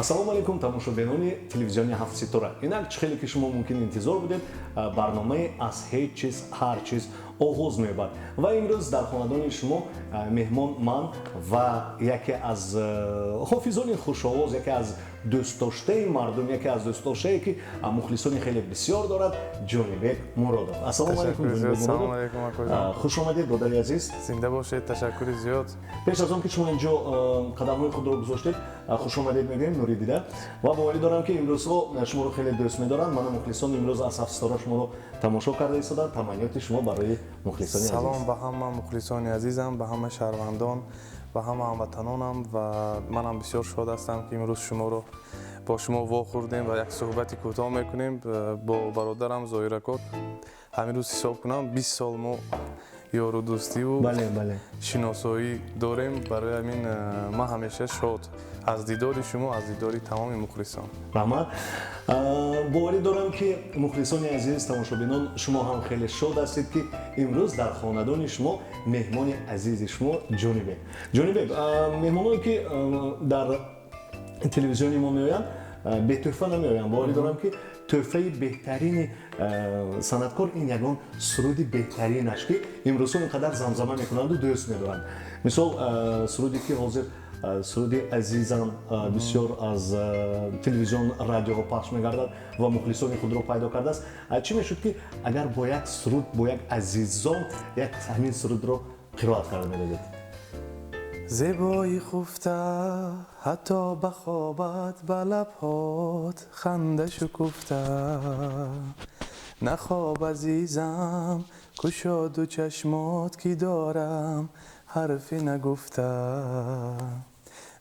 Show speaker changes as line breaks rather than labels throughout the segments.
ассалому алайкум тамошобинони телевизиони ҳафт ситора. Инак чӣ хеле ки шумо мумкин интизор будед, барномаи аз ҳеҷ чиз ҳар чиз оғоз меёбад. Ва имрӯз дар хонадони шумо меҳмон ман ва яке аз ҳофизони хушовоз, яке аз дӯстдоштаи мардум, яке аз дӯстдоштае ки мухлисони хеле бисёр дорад, ҷонибек Муродов. Ассалому алайкум ҷонибек Муродов. Хуш омадед додари азиз.
Зинда бошед, ташаккури зиёд.
Пеш аз он ки шумо инҷо қадамҳои худро гузоштед, хуш омадед мегӯем Нури дида. Ва боварӣ дорам ки имрӯзҳо шуморо хеле дӯст медоранд. Мана мухлисон имрӯз аз ҳафт ситора шуморо тамошо карда истоданд. Таманниёти шумо барои мухлисони азиз.
Салом ба ҳама мухлисони азизам, ба ҳама шаҳрвандон, ба ҳама ҳамватанонам ва манам бисёр шод ҳастам ки имрӯз шуморо бо шумо вохӯрдем ва як суҳбати кӯтоҳ мекунем бо бародарам Зоиракот. Ҳамин рӯз ҳисоб кунам 20 сол мо ёру дӯстиву шиносоӣ дорем. Барои ҳамин ман ҳамеша шод аз дидори шумо, аз дидори тамоми мухлисон.
Раҳмат. Боварӣ дорам ки мухлисони азиз, тамошобинон, шумо ҳам хеле шод ҳастед ки имрӯз дар хонадони шумо меҳмони азизи шумо Ҷонибек. Ҷонибек, меҳмонҳое ки дар телевизиони мо меоянд бетӯҳфа намеоянд. Боварӣ дорам ки тӯҳфаи беҳтарини санъаткор ин ягон суруди беҳтаринаш ки имрӯзҳо инқадар замзама мекунанду дӯст медоранд. Мисол суруде ки ҳозир суруди азизам бисёр аз телевизион, радиоҳо пахш мегардад ва мухлисони худро пайдо кардааст. Чӣ мешуд ки агар бо як суруд, бо як азизон як ҳамин сурудро қироат карда медодед?
زیبایی خفته حتی بخوابت به لبهات خنده شکفته نخواب عزیزم گشاد و چشمات که دارم حرفی نگفته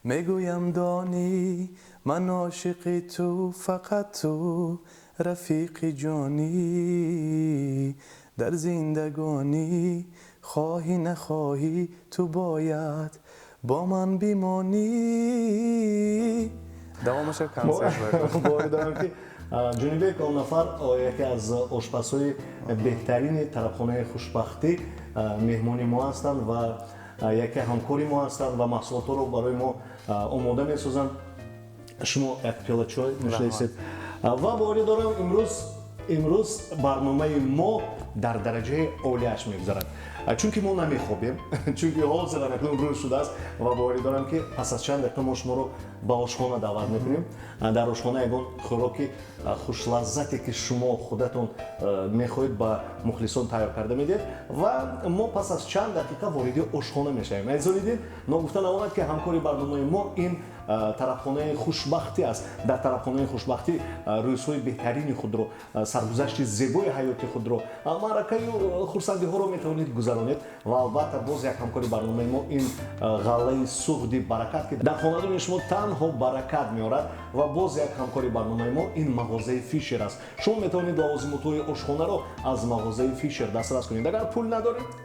میگویم دانی من عاشق تو فقط تو رفیق جانی در زندگانی خواهی نخواهی تو باید با من بیمانی. دوامش کنسرت
باید دارم که جونیبک اون نفر یکی از آشپزهای بهترین طرفخانه خوشبختی مهمانی ما هستند و یکی همکاری ما هستند و محصولات رو برای ما آماده می‌سازند. شما یک پیاله چای می‌نوشید و باید دارم امروز برنامه ما در درجه عالیش می‌گذرد. چونکه ما نمیخوابیم، چونکه حاضر اکنون روز شده است و باوری دارم که پس از چند دقیقه ما شما رو به آشخانه دعوت میکنیم. در آشخانه یگان خوراکی خوش لذتی که شما خودتون میخواهید به مخلصان تیار کرده میدید و ما پس از چند دقیقه وارد آشخانه میشیم. ایزان دیدین نگفتن آمد که همکاری برنامه ما این طرفخانه خوشبختی است. در طرفخانه خوشبختی روزهای بهترین خود رو، سرگذشت زیبای حیاتی خود رو، معرکه و خرسندی ها رو میتونید گذرانید و البته باز یک همکاری برنامه ما این غله سوختی برکت که در خانه شما تنها برکت میارد و باز یک همکاری برنامه ما این مغازه فیشر است. شما میتونید لوازمات‌های آشخانه رو از مغازه فیشر دسترس کنید. اگر پول ندارید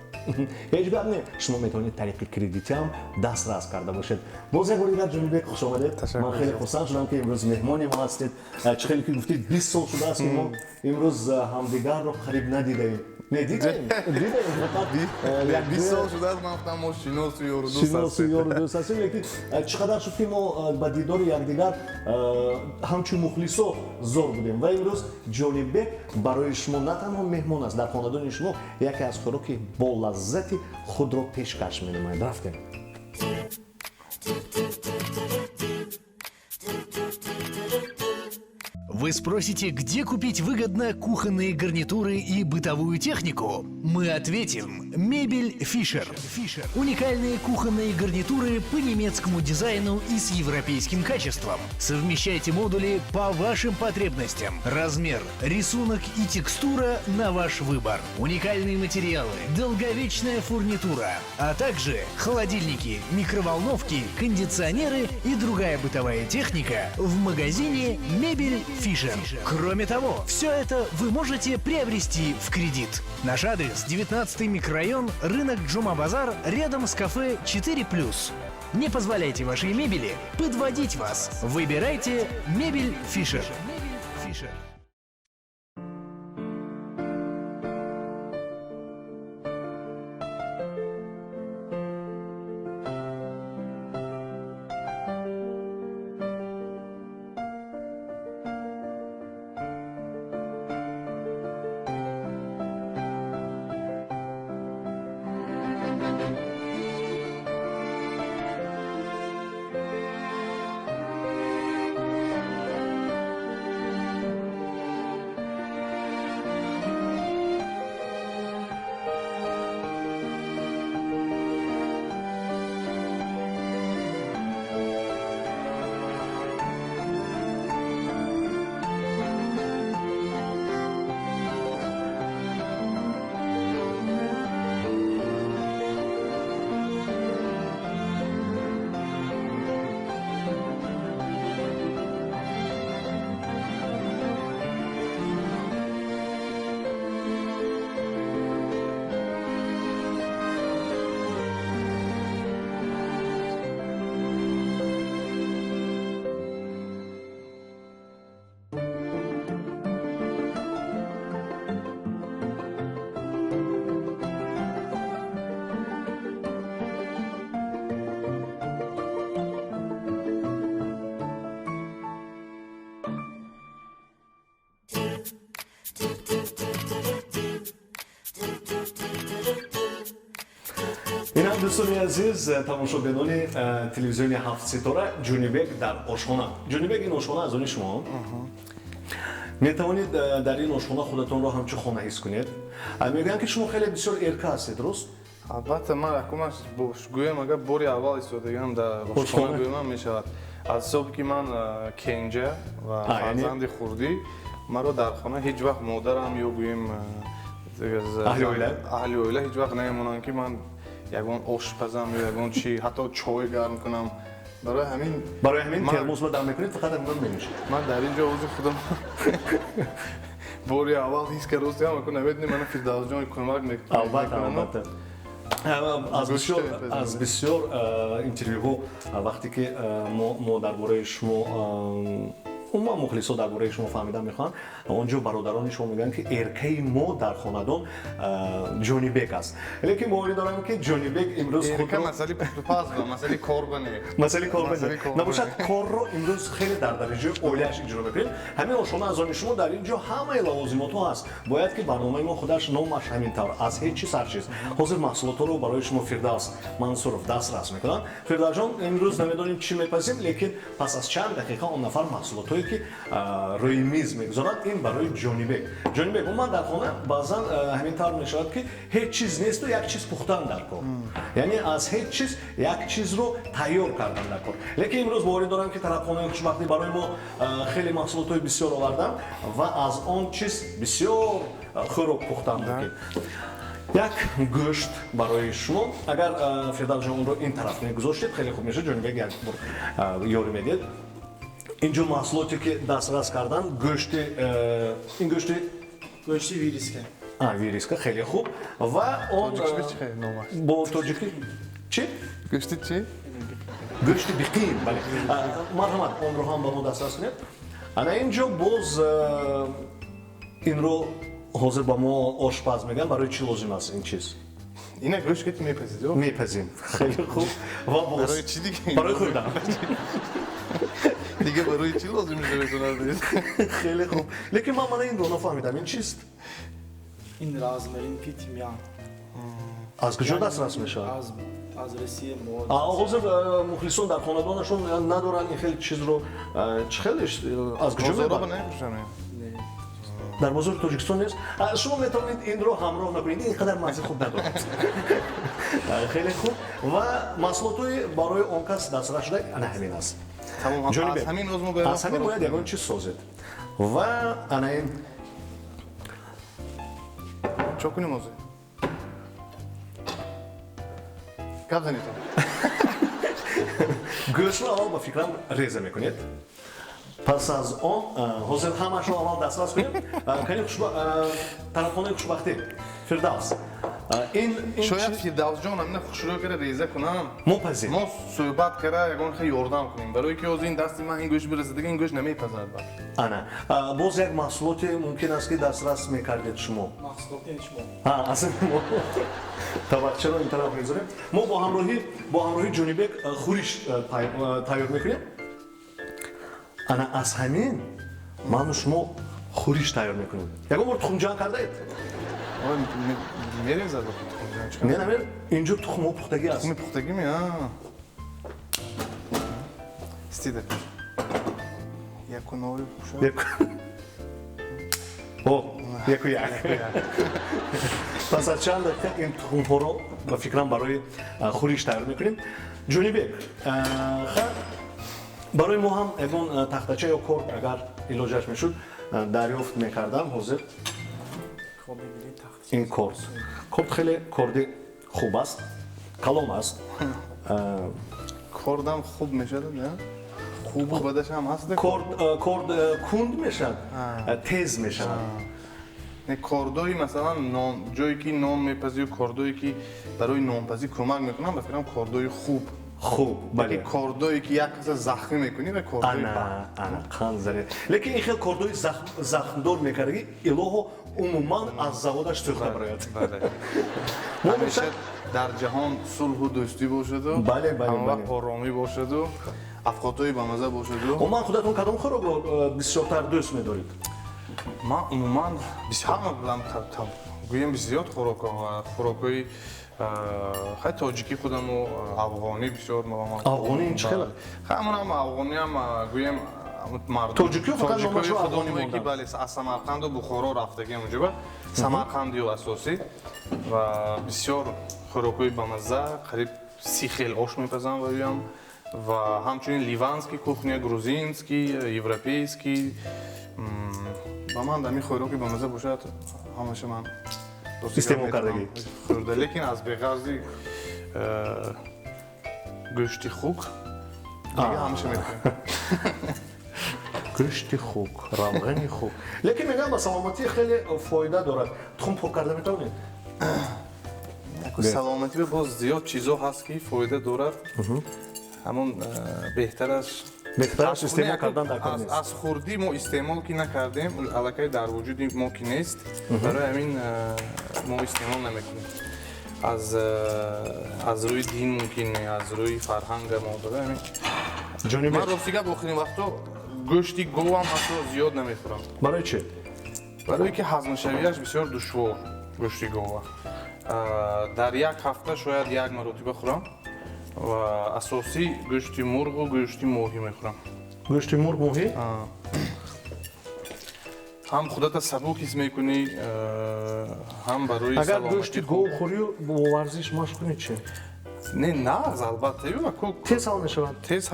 هیچ گپ نه، شما میتونید طریق کردیتی هم دسترس کرده باشید. باز یک بار جونیبک خوش آمدید. من خیلی خوشحال شدم که امروز مهمانی ما هستید. چه خیلی که گفتید 20 سال شده است که ما امروز همدیگر رو قریب ندیدیم. نه دیدیم
یک 20 سال شده است من گفتم ما شناس و یار دوست
هستیم. لیکن چقدر شد که ما با دیدار یکدیگر همچون مخلصا زار بودیم و امروز جونیبک برای شما نه تنها مهمان است، در خانه‌دان شما یکی از خوراکی با لذتی خود را پیشکش می‌نماید. رفتیم.
Вы спросите, где купить выгодно кухонные гарнитуры и бытовую технику? Мы ответим. Мебель Fischer. Уникальные кухонные гарнитуры по немецкому дизайну и с европейским качеством. Совмещайте модули по вашим потребностям. Размер, рисунок и текстура на ваш выбор. Уникальные материалы, долговечная фурнитура, а также холодильники, микроволновки, кондиционеры и другая бытовая техника в магазине Мебель Fischer. Кроме того, все это вы можете приобрести в кредит. Наш адрес: 19-й микрорайон, рынок Джума-Базар, рядом с кафе 4+. Не позволяйте вашей мебели подводить вас. Выбирайте Мебель Fischer.
ина дӯстони азиз тамошобинони телевизиони ҳафт ситора ҷунибек дар ошхона. ҷунибек ин ошхона аз они шумо метавонед дар ин ошхона худатонро ҳамчун хона ҳис кунед. Мегӯянд ки шумо хеле бисёр эрка ҳастед, дуруст?
албатта ман якумаш гӯям агар бори аввал истодагам дар ошхона гӯям мешавад. аз ҳисоби ки ман кенҷа ва фарзанди хурдӣ маро дар хона ҳеҷ вақт модарам ё гӯем аҳли оила ҳеҷ вақт намемонанд ки ман ягон ошпазам ё ягон чи ҳатто чой гарм кунам. барои ҳамин
термосро дам мекунед, фақат ҳамин менӯшед.
ман дар ин ҷо ӯзи худам бори аввал ҳис кардостиам ку наветни мана фирдавсҷон кӯмак мекунад.
албатта аз бисёр интервюҳо вақте ки мо дар бораи шумо умуман мухлисо дар бораи шумо фаҳмидан мехоҳанд, он ҷо бародарони шумо мегӯянд ки эркаи мо дар хонадон ҷонибек аст. Лекин боварӣ дорам ки ҷонибек имрӯз
масъалаи пастпаст ва масъалаи корба не.
масъалаи корба набошад, корро имрӯз хеле дар дараҷаи олияш иҷро мекунем. ҳамин ошхона аз они шумо дар ин ҷо ҳамаи лавозимотҳо ҳаст. бояд ки барномаи мо худаш номаш ҳамин тавр аз ҳеҷ чиз ҳарчиз. ҳозир маҳсулотҳоро барои шумо Фирдавс Мансуров дастрас мекунад. Фирдавсҷон имрӯз намедонем чӣ мепазем, лекин пас аз чанд дақиқа он нафар маҳсулотҳои ки рӯи миз мегузорад, ин барои ҷонибек. ҷонибек умуман дар хона баъзан ҳамин тавр мешавад ки ҳеҷ чиз несту як чиз пухтан дар кор. яъне аз ҳеҷ чиз як чизро тайёр кардан дар кор. лекин имрӯз боварӣ дорам ки тарабхонаи хушбахтӣ барои мо хеле маҳсулотҳои бисёр овардам ва аз он чиз бисёр хӯрок пухтан мекунем. як гӯшт барои шумо. агар Фирдавсҷон онро ин тараф мегузоштед хеле хуб мешад. ҷонибек як бор ёрӣ медиҳед. инҷо маҳсулоте ки дастрас кардан гӯшти ин гӯшти
вириска.
Вириска хеле хуб ва он бо тоҷикӣ чӣ?
гӯшти чӣ?
гӯшти биқин. бале. марҳамат, онро ҳам ба мо дастрас кунед. ана ин ҷо боз инро ҳозир ба мо ошпаз мегӯянд, барои чӣ лозим аст ин чиз?
ина гӯшт ки мепазед ё?
мепазем. хеле хуб ва боз
барои чӣ дига?
барои хӯрдан.
дига барои чӣ лозим мешавад?
хеле хуб. лекин ман мана инро нафаҳмидам, ин чист?
ин размарин ки тимян.
аз куҷо дастрас мешавад?
аз Россия мо.
ҳозир мухлисон дар хонадонашон надоранд ин хел чизро. чӣ хелеш аз куҷо мебаранд? дар бозори Тоҷикистон нест. шумо метавонед инро ҳамроҳ накунед, ин қадар маззи хуб надорад. хеле хуб ва маҳсулотҳои барои он кас дастрас шуда ана ҳамин аст.
ҷонибек
аз ҳамин бояд ягон чиз созед. ва ана ин
чо кунем ҳозир? гап занед.
гӯштро аввал ба фикрам реза мекунед. пас аз он ҳозир ҳамашро аввал дастрас кунем. кани тарабхонаи хушбахтӣ Фирдавс.
шояд Фирдавсҷон ҳамина хушрӯ кара реза кунам.
мо пазем.
мо суҳбат кара ягон хеле ёрдам кунем. барое ки ҳозир ин дасти ман ин гӯшт бирасадага ин гӯшт намепазад.
ана боз як маҳсулоте мумкин аст ки дастрас мекардед шумо.
маҳсулоти шумо.
асл мо табақчаро ин тараф мезорем. мо бо ҳамроҳи ҷонибек хӯриш тайёр мекунем. ана аз ҳамин ману шумо хӯриш тайёр мекунем. ягон бор тухмҷан кардаед?
мерезад
не намер. инҷо тухмҳо пухтагӣ аст.
тухми пухтагими? стида якунови
яку як. пас аз чанд дақиқа ин тухмҳоро ба фикрам барои хӯриш тайёр мекунем. ҷонибек барои мо ҳам ягон тахтача ё корд агар илоҷаш мешуд дарёфт мекардам. ҳозир ин корд хеле корди хуб аст, калом аст.
кордам хуб мешавад, хубу бадаш ҳам ҳаст.
корд кунд мешавад, тез мешавад.
кордои масалан ҷое ки нон мепазӣ, кордое ки барои нонпазӣ кӯмак мекунанд, ба фикрам кордои хуб. бале. кордое ки як каса захмӣ мекунӣ ва кордои
ана қанд занед. лекин ин хел кордои захмдор мекардаги илоҳо умуман аз заводаш сӯхта барояд.
ҳамеша дар ҷаҳон сулҳу дӯстӣ бошаду, ҳамвақт оромӣ бошаду, афқотҳои бамаза бошаду.
умуман худатон кадом хӯрокро бисёртар дӯст медоред?
ман умуман гӯем бисёр хӯрокҳои خیلی تاجیکی خودم و افغانی بسیار مهم.
افغانی این چه خیلی؟
همون هم افغانی هم گویم مردم
تاجیکی فقط نامش افغانی
خودمون که
موندن.
بله از سمرقند و بخارا رفتگی اونجا با سمرقندی و اساسی و بسیار خوراکی بامزه قریب 30 خیل آش میپزن و بیام و همچنین لیوانسکی کوخنیا گروزینسکی یوروپیسکی با من دمی خوراکی بامزه باشد همشه من
استعمال کردگی
خورده لیکن از بغضی گوشتی خوک دیگه همیشه میکنم
گوشت خوک روغنی خوک لیکن میگم با سلامتی خیلی فایده دارد تخم پاک کرده میتونید
سلامتی به باز زیاد چیزا هست که فایده دارد همون بهترش
بهترش استعمال کردن در کار نیست
از خوردی ما استعمال که نکردیم الکی در وجود ما که نیست برای همین ما استعمال نمیکنیم از روی دین ممکنه از روی فرهنگ ما برای همین
جونی
من راستیگه بخوریم وقتا گوشتی گو هم حتی زیاد نمیخورم
برای چی؟
برای که هضم شویش بسیار دشوار گوشتی گوه در یک هفته شاید یک مرتبه خورم و اساسی گوشتی مرغ و گوشتی ماهی میخورم
گوشت مرغ ماهی
هم خودت سبک حس میکنی هم برای
اگر
سلامتی
گوشت گو خوری و با ورزش مشق کنی چی؟
نه از البته
تیز حال نشود
تیز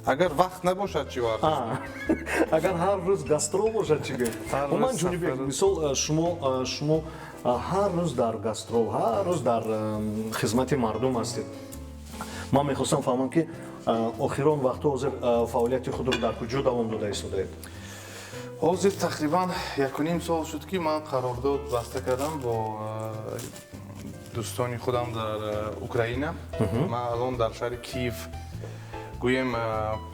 اگر وقت نباشد چی ورزش
اگر هر روز گاسترو باشد چی گفت من جونی بگم مثال شما هر روز در گاسترو هر روز در خدمت مردم هستید من میخواستم فهمم که آخران وقتا حاضر فعالیت خود رو در کجا دوام داده ایستادید
حاضر تقریبا 1.5 سال شد که من قرارداد بسته کردم با دوستانی خودم در اوکراین من الان در شهر کیف گویم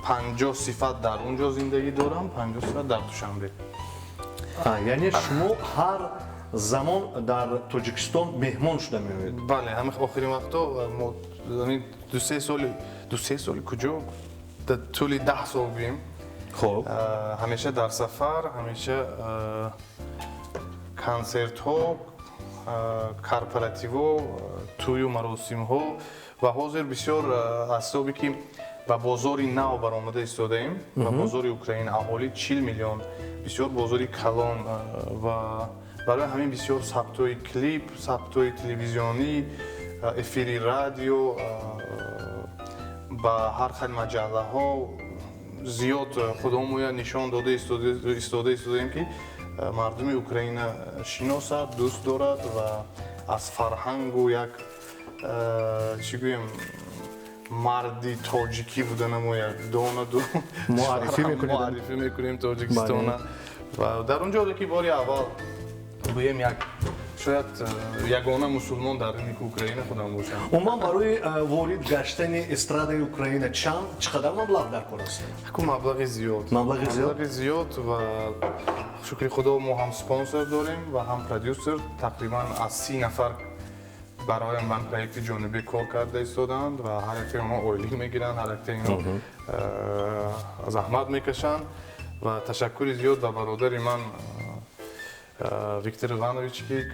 50 صفت در اونجا زندگی دارم 50 صفت در دوشنبه
یعنی شما هر زمان در تاجیکستان مهمان شده می‌آیید
بله همین آخرین وقتا ما یعنی دو سه سال کجا در طول 10 سال بیم
خب
همیشه در سفر همیشه کنسرت ها کارپوراتیو توی و مراسم ها و حاضر بسیار حسابی که و بازاری نو برآمده ایستاده ایم و بازاری اوکراین اهالی 40 میلیون بسیار بازاری کلان و برای همین بسیار ثبت‌های کلیپ ثبت‌های تلویزیونی افیری رادیو با هر خیلی مجله ها زیاد خودمون نشان داده ایستادیم که مردم اوکراین شناسد دوست دارد و از فرهنگ و یک چی گویم مردی تاجیکی بودن ما یک دو معرفی میکنیم تاجیکستان و در اونجا که باری اول بگیم یک شاید یگانه مسلمان در این اوکراین خودم باشم
عموما برای وارد گشتن استرادای اوکراین چقدر مبلغ در کار است؟
مبلغ زیاد و شکر خدا ما هم سپانسر داریم و هم پرودیوسر تقریبا از 30 نفر برای من پروژه جانبی کار کرده ایستادند و هر یک ما اویلی میگیرن هر یک اینا زحمت میکشن و تشکر زیاد به برادر من ویکتور ایوانویچ که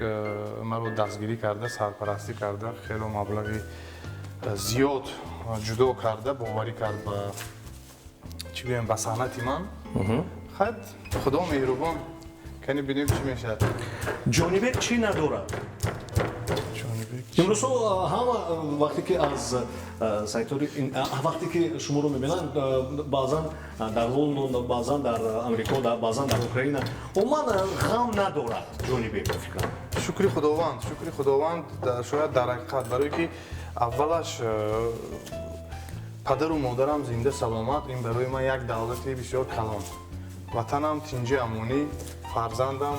ما رو دستگیری کرده سرپرستی کرده خیلی مبلغی زیاد جدا کرده باوری کرد به چی بگیم به صنعت من خیلی خدا مهربان کنی ببینیم چی میشه
جانبه چی ندارد امروز هم وقتی که از سایت‌های وقتی که شما رو می‌بینن بعضا در لندن بعضا در آمریکا بعضا در اوکراین عموما غم ندارد جانبه فکر
شکر خداوند شاید در حقیقت برای که اولش پدر و مادرم زنده سلامت این برای من یک دولتی بسیار کلان وطنم تینجی امونی فرزندم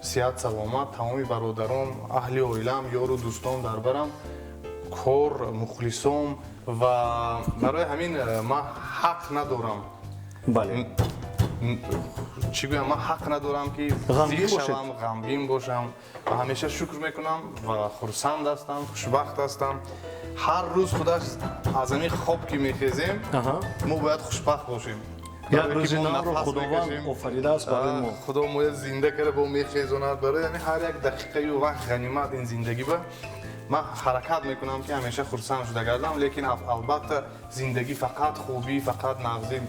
صحت سلامت تمامی برادرام اهل عائله‌ام یار و دوستان در برم کار مخلصم و برای همین من حق ندارم
بله
چی بگم من حق ندارم که غمگین باشم و همیشه شکر میکنم و خرسند هستم خوشبخت هستم هر روز خودش از این خواب که میخیزیم ما باید خوشبخت باشیم
یک روز نو رو خداوند آفریده است برای ما
خدا ما زنده کرده با میخیزوند برای یعنی هر یک دقیقه و وقت غنیمت این زندگی با من حرکت میکنم که همیشه خرسند شده گردم، لیکن البته زندگی فقط خوبی، فقط نغزی،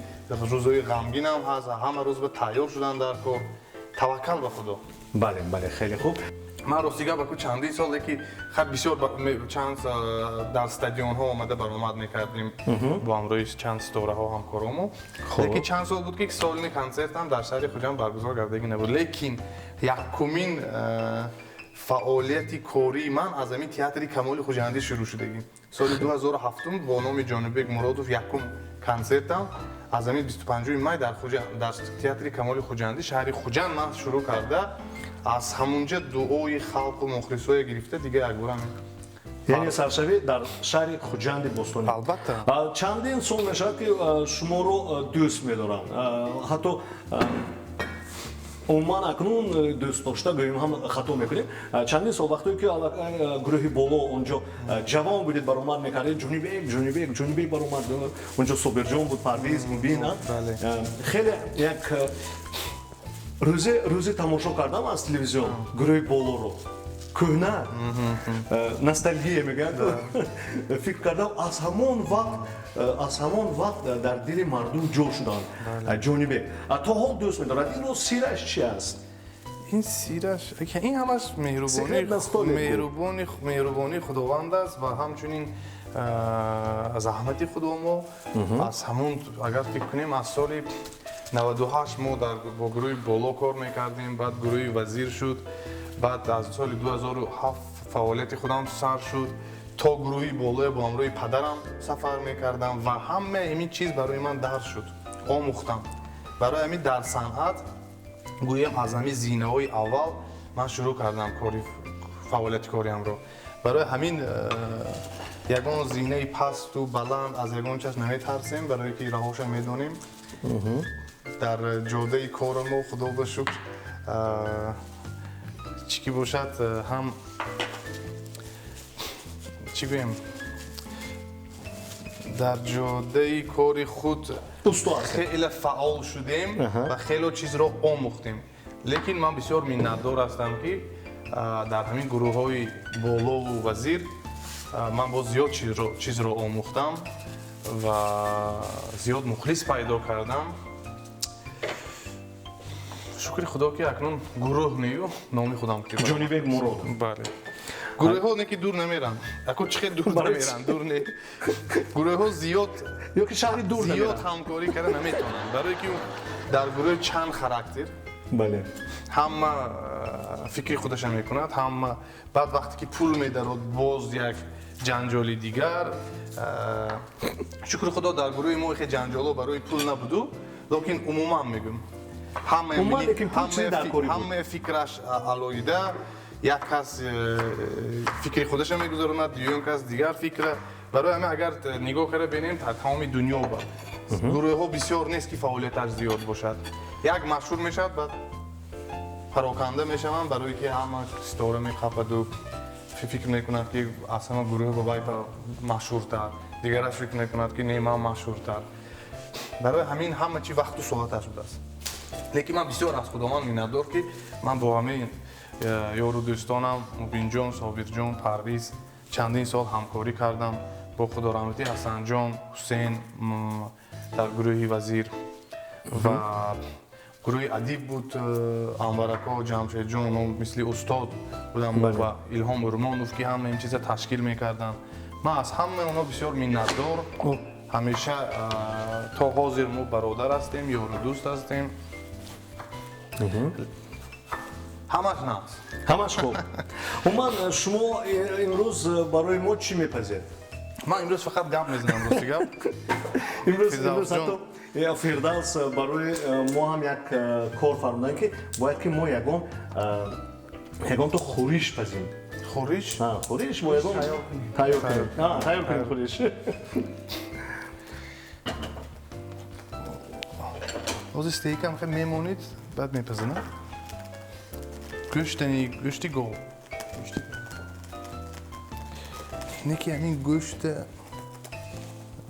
روزهای غمگینم هست، همه روز به تیار شدن در کار، توکل به خدا.
بله خیلی خوب.
من راستیگه با چندی سال که خیلی بسیار چند در استادیون ها آمده برآمد میکردیم با همراهی چند ستاره ها همکارامو، لیکن چند سال بود که سالانه کنسرت هم در شهر خوجند برگزار گردیدگی نبود، لیکن یکمین فعالیت کاری من از همین تئاتر کمال خوجندی شروع شدگی سال 2007 با نام جانبک مرادوف یکم کنسرتم از همین 25 می در تئاتر کمال خوجندی شهر خوجند من شروع کرده، از همونجا دعای خلق و مخلصای گرفته دیگه یک بارم
یعنی سرشوی در شهر خوجند بوستانی.
البته
چندین سال میشد که شما رو دوست میدارن، حتی عموما اکنون دوست داشته گوییم هم خطا میکنیم. چندین سال وقتی که گروهی بالا اونجا جوان بودید برآمد میکردید، جونیبک برآمد، اونجا سوبرجان بود، پرویز مبین، خیلی یک روزی تماشا کردم از تلویزیون گروه بالا رو کهنه نوستالژی میگن، فکر کردم از همون وقت در دل مردم جا شدن جانبه. تا حال دوست می‌دارد. این سیرش چی است؟
این سیرش این همش مهربانی خداوند است و همچنین زحمت خودمو از همون اگر فکر کنیم از سال 98 ما با گروه بالا کار میکردیم، بعد گروه وزیر شد، بعد از سال 2007 فعالیت خودم سر شد تا گروهی بالا با همراه پدرم سفر میکردم و همه این چیز برای من درس شد، آموختم. برای همین در صنعت گویم از همین زینه های اول من شروع کردم فعالیت کاریم رو. برای همین یگان زینه پست و بلند از یگان چیز نمیترسیم، برای که رهاش میدونیم. در جاده کارمو خدا به شکر چی که باشد هم چی بگیم در جاده کار خود خیلی فعال شدیم و خیلی چیز رو آموختیم. لیکن من بسیار منتدار هستم که در همین گروه های بالا و وزیر من باز زیاد چیز رو آموختم و زیاد مخلص پیدا کردم. شکر خدا که اکنون گروه نیو نامی خودم که
جانبک مراد.
بله. گروه ها نه که دور نمیرن. اکنون چه دور نمیرن، دور نه. گروه ها زیاد
یا که شهری دور نمیرن.
زیاد همکاری کردن نمیتونن. برای که در گروه چند خاراکتر.
بله.
هم فکری خودش میکند، هم بعد وقتی که پول میدارد باز یک جنجالی دیگر. شکر خدا در گروه ما خیلی جنجالا برای پول نبودو، لیکن عموما میگم همه فکرش علایده، یک کس فکر خودش میگذارند، دیگه کس دیگر فکر. برای همه اگر نگاه کرده ببینیم تا تمام دنیا با گروه ها بسیار نیست که فعالیتش زیاد باشد. یک مشهور میشد بعد پراکنده میشوند برای که همه ستاره میخواد و فکر میکند که اصلا گروه با مشهورتر، دیگرش فکر میکند که نیما مشهورتر. برای همین همه چی وقت و ساعتش بوده است. لیکن من بسیار از خودم منتدار که من با همه یارو دوستانم مبین جان، صابر جان، پرویز چندین سال همکاری کردم. با خدا رحمتی حسن جان، حسین در گروه وزیر و گروه ادیب بود، انورکا، جمشید جان مثل استاد بودم و الهام رمانوف که همه این چیزا تشکیل میکردن. من از همه اونا بسیار منتدار، همیشه تا حاضر ما برادر هستیم، یارو دوست هستیم. همش نه.
همش خوب. من شما امروز برای ما چی میپذید؟
من امروز فقط گپ میزنم روستی گپ.
امروز حتی فردوس برای ما هم یک کار فرمودن که باید که ما یگان تو خورش پزیم.
خورش؟
ها خورش ما یگان تیار کنیم. تیار کنیم خورش.
از استیک هم خیلی میمونید بعد میپزنم. گوشتی گو. اینه که همین گوشت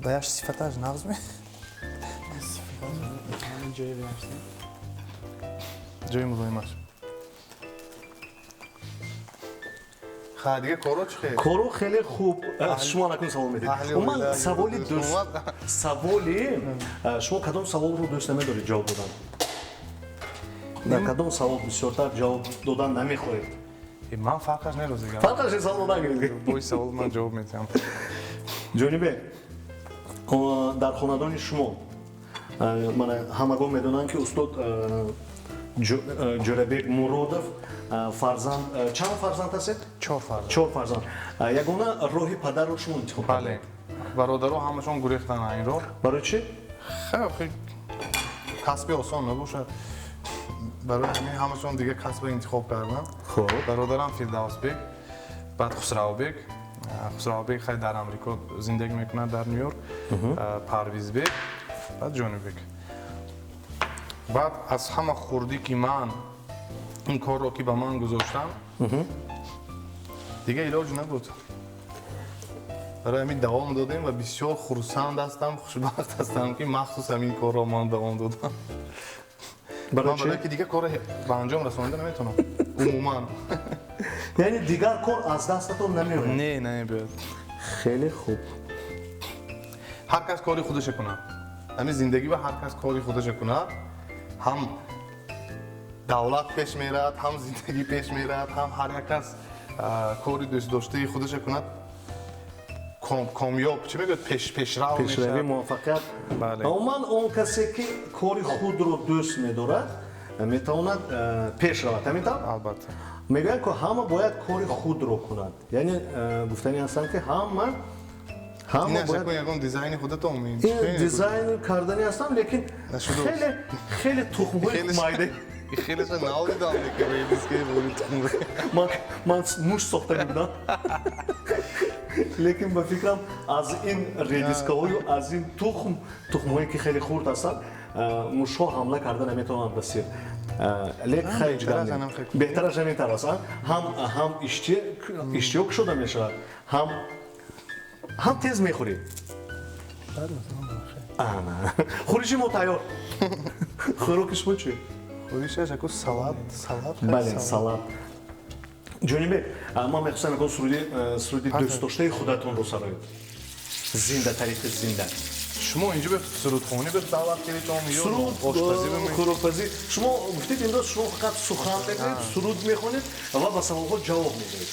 باید صفتش نقض می؟
جای بیاشتیم.
جای مزایمش. ха дига коро чи хел
коро хеле хуб. Шумо накун савол медед. Уман саволи саволи шумо кадом саволро дӯст намедоред ҷавоб додан? дар кадом савол бисёртар ҷавоб додан намехоҳед?
ман фарқаш нерӯзигам
фарқаш савол нагиред.
бо савол ман ҷавоб медиҳам.
ҷонибек, дар хонадони шумо мана ҳамагон медонанд ки устод ҷӯрабек муродов фарзанд чанд фарзанд ҳастед?
4 фарзанд.
4 фарзанд. Ягона роҳи падарро шумо интихоб
бале бародаро ҳамашон гурехтан ин роҳ.
барои чӣ?
хеле касби осон мебошад. барои ҳамин ҳамашон дига касбро интихоб карданд.
хуб,
бародарам Фирдавсбек, баъд Хусравбек. Хусравбек хай дар Амрико зиндагӣ мекунад дар Нью-Йорк. Парвизбек, баъд Ҷонибек. баъд аз ҳама хурдӣ ки ман ин корро ки ба ман гузоштам, дига илоҷ набуд. барои ҳамин давом додем ва бисёр хурсанд ҳастам, хушбахт ҳастам ки махсус ҳамин корро ман давом додам.
барои
барои
чӣ?
ки дигар кор ба анҷом расонида наметавонам умуман.
яъне дигар кор аз дастатон намеояд?
не намебиёд.
хеле хуб.
ҳар кас кори худаше кунад. ҳамин зиндагӣ ба ҳар кас кори худаше кунад. ҳам давлат пеш меравад, ҳам зиндагӣ пеш меравад, ҳам ҳар як кас кори дӯстдоштаи худаше кунад. комёб чӣ мегӯяд пешрав
пешравӣ
мешавад.
муваффақият.
Бале.
умуман он касе ки кори худро дӯст медорад метавонад пеш равад. ҳамин тавр?
албатта.
мегӯянд ки ҳама бояд кори худро кунад. яъне гуфтани ҳастанд ки ҳама
ин
бояд
ягон дизайни худатон
ин дизайн кардани ҳастанд, лекин
Нашудост.
хеле тухмҳои майда.
хелеша навдидам
ман мушт сохта мебудам. лекин ба фикрам аз ин редискаҳою аз ин тухмҳое ки хеле хурд ҳастанд мушҳо ҳамла карда наметавонанд ба сир. лек хай беҳтар аз ҳамин тавр аст. ҳам иштиёк шуда мешавад, ҳам тез мехӯред. хӯриши мо тайёр. хӯроки шумо чӣ?
салат.
бале салат. ҷонибек, ман мехостам ягон суруди дӯстдоштаи худатонро сароед. зинда, тариқи зинда.
шумо инҷо бе сурудхонӣ бе даъват кардитон ё
суруд,
ошпазӣ бемекунед?
хӯрокпазӣ. шумо гуфтед имрӯз шумо фақат сухан мегӯед, суруд мехонед ва ба саволҳо ҷавоб медиҳед.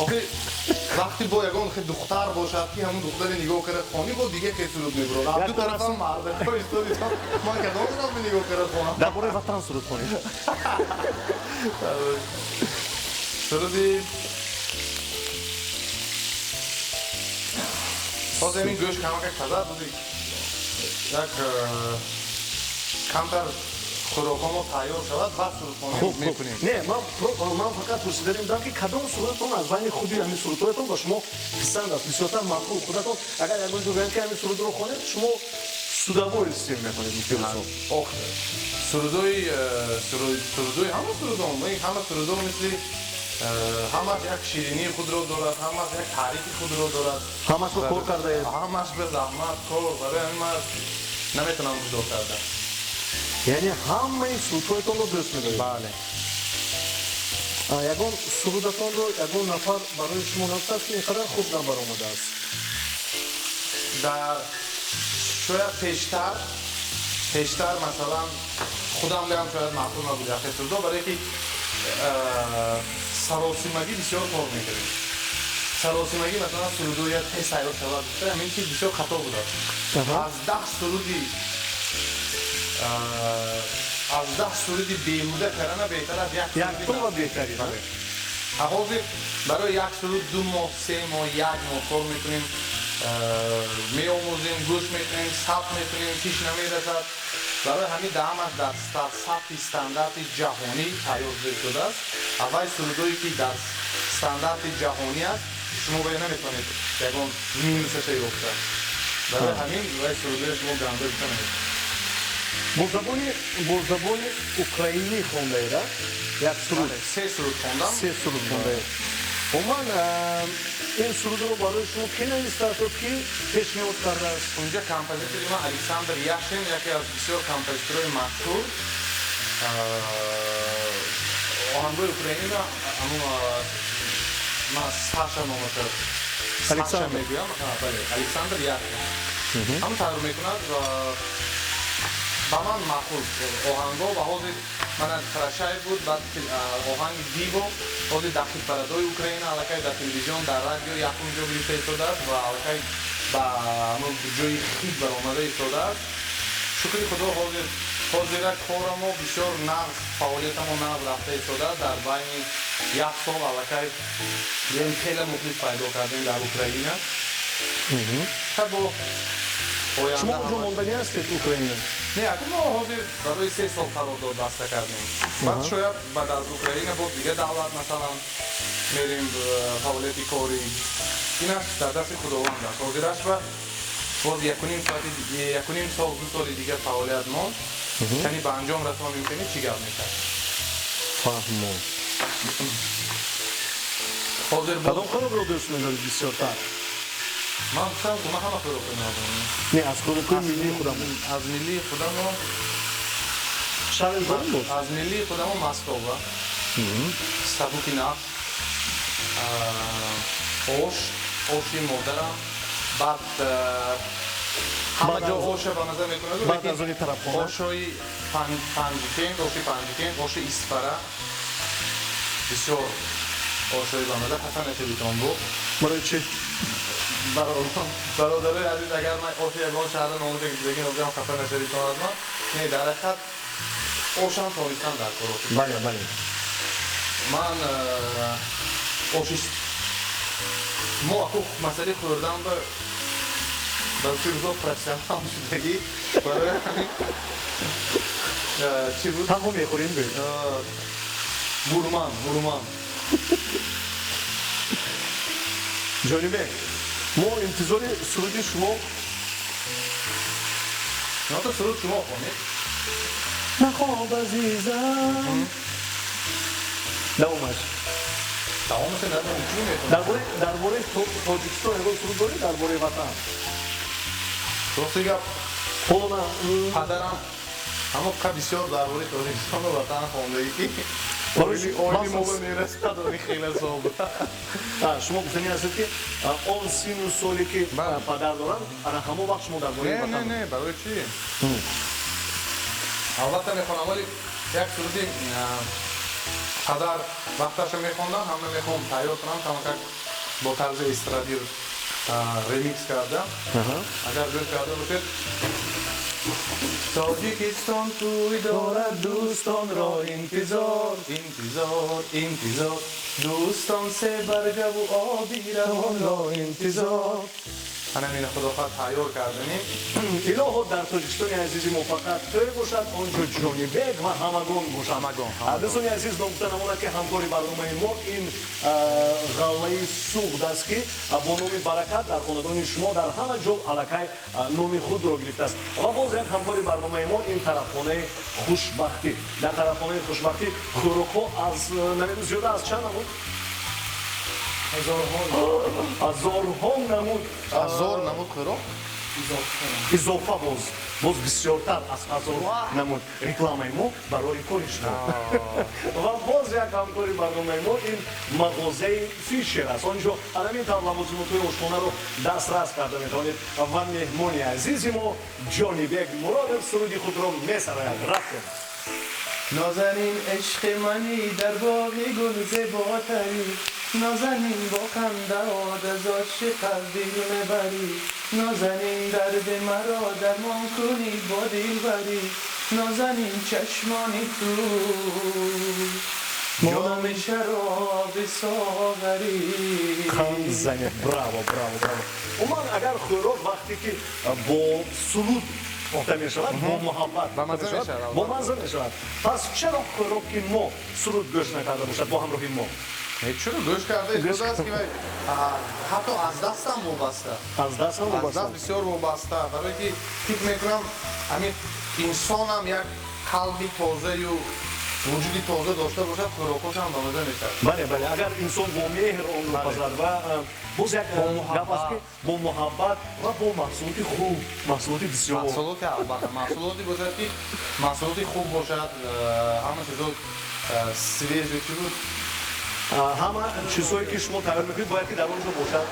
охир вақти бо ягон духтар бошад ки ҳамун духтаре нигоҳ карад хони бо дига хел суруд мебурад. аз ду тарафам мардахо истодитам. ман кадом тараф нигоҳ карад хонам?
дар бораи ватан суруд хонед.
суруди ҳозир ҳамин гӯшт камакак таза буди як камтар хӯрокҳомо тайёр шавад баъд сурудхонӣ мекунем.
не ман фақат пурсида мебудам ки кадом сурудтон аз байни худи ҳамин сурудҳоятон ба шумо писанд аст, бисёртар мақбул худатон агар ягон ҷо гӯянд ки ҳамин сурудро хонед шумо судавори истем мекунед.
сурудои ҳама сурудон ҳама сурудо мисли ҳамаш як ширинии худро дорад, ҳамаш як таърихи худро дорад.
ҳамашро кор кардаед?
ҳамаш бе заҳмат кор. барои ҳамин ман наметавонам ҷудо карда.
яъне ҳамаи сурудҳоятонро дӯст медоред?
бале.
ягон сурудатонро ягон нафар барои шумо нафтааст ки ин қадар хуб набаромадааст?
дар шояд пештар масалан худам дигам шояд маъқул набуд яхе сурудо, барое ки саросимагӣ бисёр кор мекардем. саросимагӣ масалан сурудо як тез тайёр шавад, ҳамин чиз бисёр хато будааст. аз 10 суруди беҳуда кардана беҳтар аз
яктон ва беҳтарин.
ҳозир барои як суруд 2 моҳ 3 моҳ 1 моҳ кор мекунем, меомӯзем, гӯш мекунем, сабт мекунем, киш намерасад. барои ҳамин даъмаш дар сатҳи стандарти ҷаҳонӣ тайёр шудааст. аввал сурудое ки дар стандарти ҷаҳонӣ аст шумо бояд наметавонед ягон минусаша ёфта. барои ҳамин сурудои шумо ганда бита намед.
бо забони украинӣ хондаед? як суруд?
се суруд хондам.
се суруд хондаед. умуман ин сурудро барои шумо ки навистааст ё ки пешниҳод кардааст?
унҷа композитори ман Александр Яшин, яке аз бисёр композиторои машҳур, оҳангои украина ман Саша номаша Саша мегӯям. Бале, Александр Яхин. Ҳам тайёр мекунад ва ба ман маъқул оҳангҳо ва ҳозир ман аз Крашаев буд, баъд оҳанги Диво ҳозир дар хитпарадои Украина аллакай дар телевизион, дар радио якум ҷо гирифта истодааст ва аллакай ба ҷои хит баромада истодааст. Шукри Худо ҳозира корамо бисёр нағз, фаъолиятамо нағз рафта истодааст. Дар байни як сол аллакай хеле мухлис пайдо кардем дар Украина.
шумо оҷо мондагӣ ҳастед Украина?
Не, мо ҳозир барои 3 сол қарордод баста кардем. Баъд шояд баъд аз Украина боз дига давлат масалан мерем фаъолияти кори. Инаш дар дасти Худованд аст. Ҳозираш ба боз 1,5 сол 2 соли дига фаъолият монд. Яъни ба анҷом расонам мемкунем чӣ гап мекард.
фаҳмо.
Ҳозир
кадом хӯрокро дӯст медоред бисёртар?
ман дӯстам ки ман ҳама хӯрокро меобонам.
Не, аз хӯрокҳои миллии худамо.
Аз миллии худамо
шарҳ буд?
аз миллии худамо мастова, сабуки нафс, оши модарам, баъд ҳама ҷо оша ба назар мекунад.
баъд аз они тарабхона
ошои панҷикент, оши испара, бисёр ошои ба назар ҳасан нашавитон буд.
барои чӣ?
бародарои азиз, агар ман оши ягон шаҳра номида гирдагӣ ҳозирам хафа нашавитон аз ман. Не, дар ҳақиқат ошам тонистам дар короти.
бале, бале.
ман оши мо аку масъалаи хӯрдан ба чӯрзо профессионал шудагӣ барои ҳамин чӣ буд?
танҳо мехӯрем гӯй?
бурман.
ҷонибек, мо интизори суруди шумо.
то суруд шумо хонед.
нахоб азизам. давомаш.
давомаш надонам чӣ мекунед.
дар бораи тоҷикистон ягон суруд доред дар бораи ватан?
рости гап
ҳолона
падарам ҳама қа бисёр дар бораи тоҷикистону ватан хондагӣ ки
Барои
ойни мола мерасад они хеле соб.
шумо гуфтанӣ ҳастед ки он сину соле ки падар доранд ана ҳамон вақт шумо дар бораи ватан.
Не, барои чӣ? албатта мехонам, вале як суруди падар вақташа мехондам, ҳама мехоҳам тайёр кунам, камакак бо тарзи эстради ремикс кардам. агар гӯш карда бошед. Тоҷикистон тӯй дорад дӯстонро интизор, дӯстон се баргаву оби равонро интизор. ҳанамина худохоҳ тайёр карданем.
илоҳо дар тоҷикистони азизи мо фақат тӯй бошад, он ҷо ҷонибек ва ҳамагон бошад. дӯстони азиз, номгуфта намонад ки ҳамкори барномаи мо ин ғаллаи суғд аст ки бо номи баракат дар хонадони шумо дар ҳама ҷо аллакай номи худро гирифтааст. ва боз як ҳамкори барномаи мо ин тарафхонаи хушбахтӣ. дар тарафхонаи хушбахтӣ хӯрокҳо аз намедон зиёда аз чанд намуд? ҳазорҳо намуд.
ҳазор намуд хӯрок
изофа боз бисёртар аз ҳазор намуд рекламаи мо барои кори шумо. ва боз як ҳамкори барномаи мо ин мағозаи Фишер аст. он ҷо ҳамин лавозимотҳои ошхонаро дастрас карда метавонед. ва меҳмони азизи мо ҷонибек Муродов суруди худро месарояд. рафтем.
نازنین عشق منی در باغ گل زیباتری نازنین با خنده از عاشق دل ببری نازنین درد مرا درمان کنی با دلبری نازنین چشمانی تو جام شراب ساغری
خان زنید. браво. уман агар хӯрок вақте ки бо суруд пухта мешавад, бо муҳаббат бо мазза мешавад, пас чаро хӯрок ки мо суруд гӯш накарда бошад бо ҳамроҳи мо?
чуро гӯш карда истодааст ки ҳатто аз дастам вобаста.
аз дастам
аз даст бисёр вобаста. барое ки фикр мекунам ҳамин инсонам як қалби тозаю вуҷуди тоза дошта бошад, хӯрокҳошам ба мазза мешавад.
бале, агар инсон бо меҳр он мепазад ва боз як гап аст ки бо муҳаббат ва бо маҳсулоти хуб, маҳсулоти бисёр,
маҳсулоти албатта маҳсулоти бошад ки маҳсулоти хуб бошад, ҳама чизо свежий чӣ буд?
ҳама чизҳое ки шумо тайёр мекунед бояд ки дар он ҷо бошад.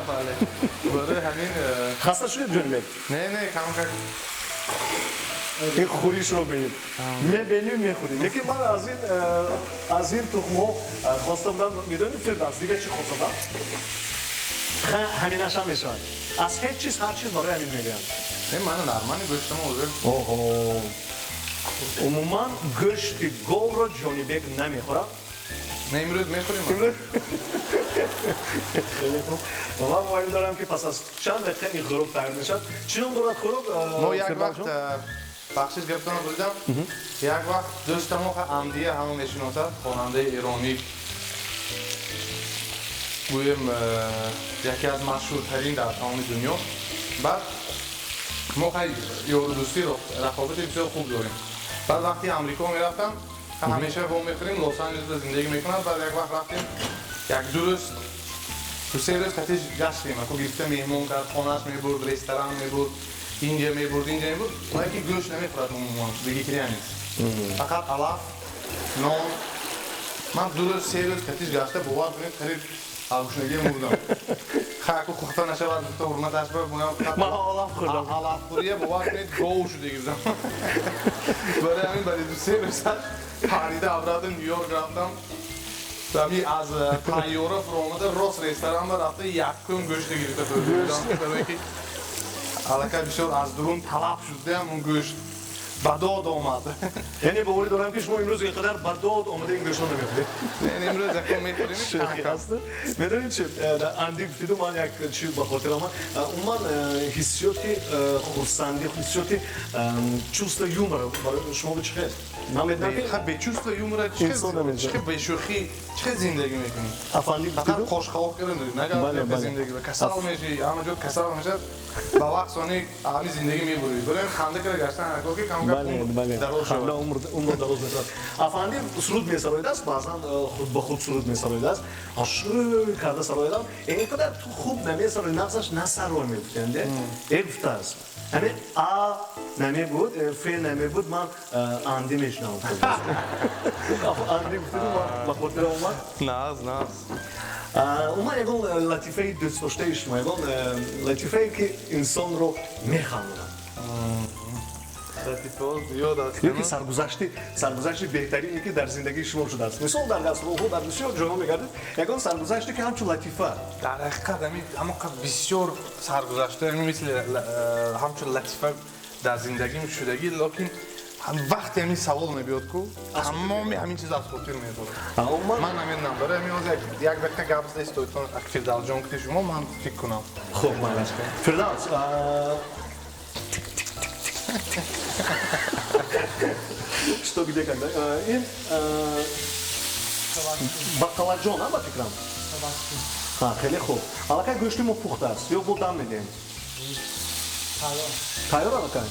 Бале. Барои ҳамин
хаста шудед ҷонибек?
не камкак
ин хӯришро бинед. Мебинем мехӯрем. Лекин ман аз ин тухмҳо хоста будам, медонед Фирдавс дига чӣ хоста будам? ҳаминаша мешавад. Аз ҳеҷ чиз ҳар чиз барои ҳамин мегӯянд.
ман нормали гӯштам озир.
Оҳо. Умуман гӯшти говро Ҷонибек намехӯрад.
Не имрӯз мехӯрем.
Ман бояд дорам ки пас аз чанд дақиқа ин хӯрок тайёр мешавад. Чӣ ном дорад хӯрок?
мо як вақт бахшиш гирифтам будам. Як вақт дӯстамо Амдия ҳамо мешиносад, хонандаи иронӣ. гӯем яке аз машҳуртарин дар тамоми дунё. баъд мо хай ёрудӯстӣ рақобати бисёр хуб дорем. баъд вақти амрико мерафтам, ҳамеша во мехӯрем, Лос-Анҷелесда зиндагӣ мекунам. баъд як вақт рафтем, як ду рӯз ту се рӯз катиш гаштем, ако гирифта меҳмон кард, хонаш мебурд, ресторан мебурд, инҷа мебурд. оне ки гӯшт намехӯрад умуман, вегетариан нест. фақат алаф, нон. ман ду рӯз се рӯз катиш гашта бовар кунед қариб алгушнагӣ мурдам. хаку хӯрта нашавад, гуфта ҳурматаш ба гӯям.
Ман алаф хӯрдам.
алафхӯрия бовар кунед гов шудагӣ будам. барои ҳамин баъди ду се рӯз парида авратам, Нью-Йорк рафтам. ҳамин аз тайёра фуромада рост ресторанба рафта якум гӯшта гирифта бурдам. барое ки аллакай бисёр аз дурун талаб шудаам он гӯшт. ба дод омад.
яъне боварӣ дорам ки шумо имрӯз ин қадар ба дод омада ин гӯштро намехӯред.
имрӯз якум мехӯрем.
медонед чи анди гуфтиду ман як чи ба хотир омад. умуман ҳиссиёти хурсандӣ, ҳиссиёти чувства юмора барои шумо чӣ хест? ман медонам ки
бечувства юмора чӣ бешӯхӣ чӣ зиндагӣ мекунӣ?
афанди
фақат
гуфтиду
қошхавоқ кардем нагар зиндагӣ касал мешӣ, ҳама ҷо касал мешад. ба вақт сони ҳамин зиндагӣ мебурӣ. барои ханда кара гаштан ҳаракоки камкам дароз шавад.
умр дароз мешавад. афанди суруд месароидааст, баъзан худ ба худ суруд месароидааст. шурӯъ карда сароидам. ин қадар ту хуб намесарои нағзаш насарой мегуфтенде. гуфтааст. ҳамин а намебуд, фе намебуд, ман анди мешунавам. анди гуфтиду ман ба хотир омад.
нағз
уман ягон латифаи дӯстдоштаи шумо, ягон латифае ки инсонро механдонад. ёки саргузашти беҳтарине ки дар зиндагии шумо шудааст. мисол дар гастролҳо дар бисёр ҷойҳо мегардид, ягон саргузаште ки ҳамчун латифа.
дар ҳақиқат ҳамонқадр бисёр саргузашта мисли ҳамчун латифа дар зиндагим шудагӣ, лекин вақте ҳамин савол мебиёд ку тамоми ҳамин чиз аз хотир мебурад. ман намедонам барои ҳамин ҳозир як дақиқа гап истоид Фирдавсҷон гуфти шумо, ман фикр кунам.
хуб майли. Фирдавс, что где когда? Ин бақалаҷон, ба фикрам. хеле хуб. аллакай гӯшти мо пухтааст ё бо дам медиҳем? тайёр аллакай?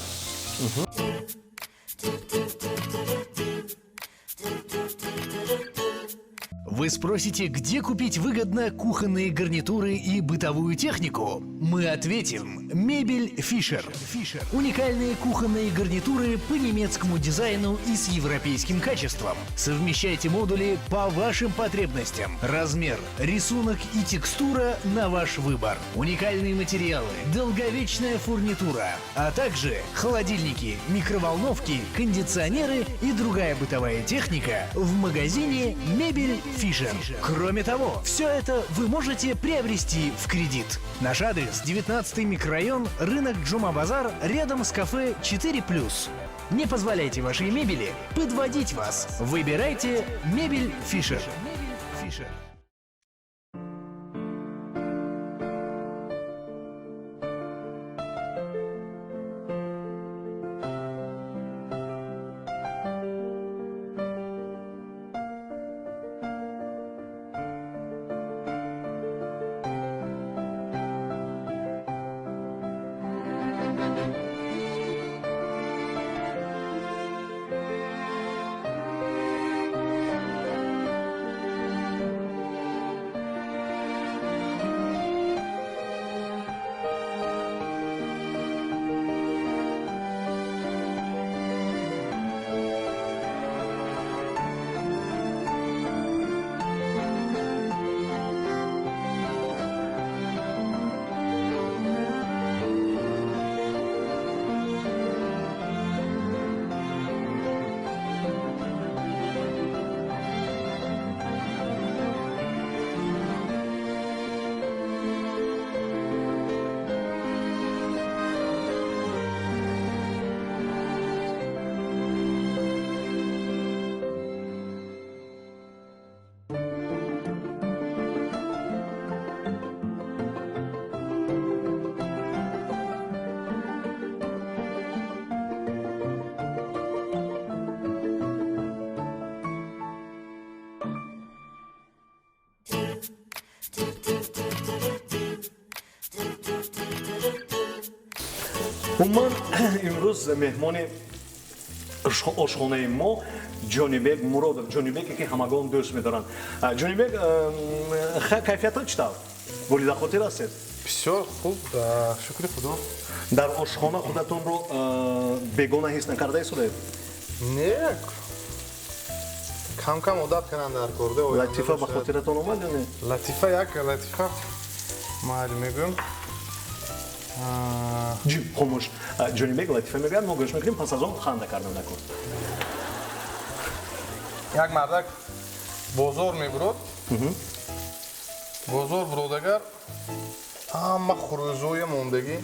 Вы спросите, где купить выгодно кухонные гарнитуры и бытовую технику? Мы ответим. Мебель Fischer. Уникальные кухонные гарнитуры по немецкому дизайну и с европейским качеством. Совмещайте модули по вашим потребностям. Размер, рисунок и текстура на ваш выбор. Уникальные материалы, долговечная фурнитура, а также холодильники, микроволновки, кондиционеры и другая бытовая техника в магазине Мебель Fischer. Кроме того, все это вы можете приобрести в кредит. Наш адрес: 19-й микрорайон, рынок Джума-базар, рядом с кафе 4+. Не позволяйте вашей мебели подводить вас. Выбирайте Мебель Fischer.
умуман имрӯз меҳмони ошхонаи мо ҷонибек муродов, ҷонибеке ки ҳамагон дӯст медоранд. ҷонибек, кайфиятҳо чӣ тавр? волида хотир ҳастед?
бисёр хуб, шукри худо.
дар ошхона худатонро бегона ҳис накарда истодаед?
Не, кам одат кардам дар корда.
латифа ба хотиратон омад ё не?
Латифа маҳал мегӯям.
ҷи хомӯш, ҷонибек латифа мегӯяд, мо гӯш мекунем, пас аз он ханда карда накун.
Як мардак бозор мебурод. Бозор буродагар ҳама хурӯзҳои мондагӣ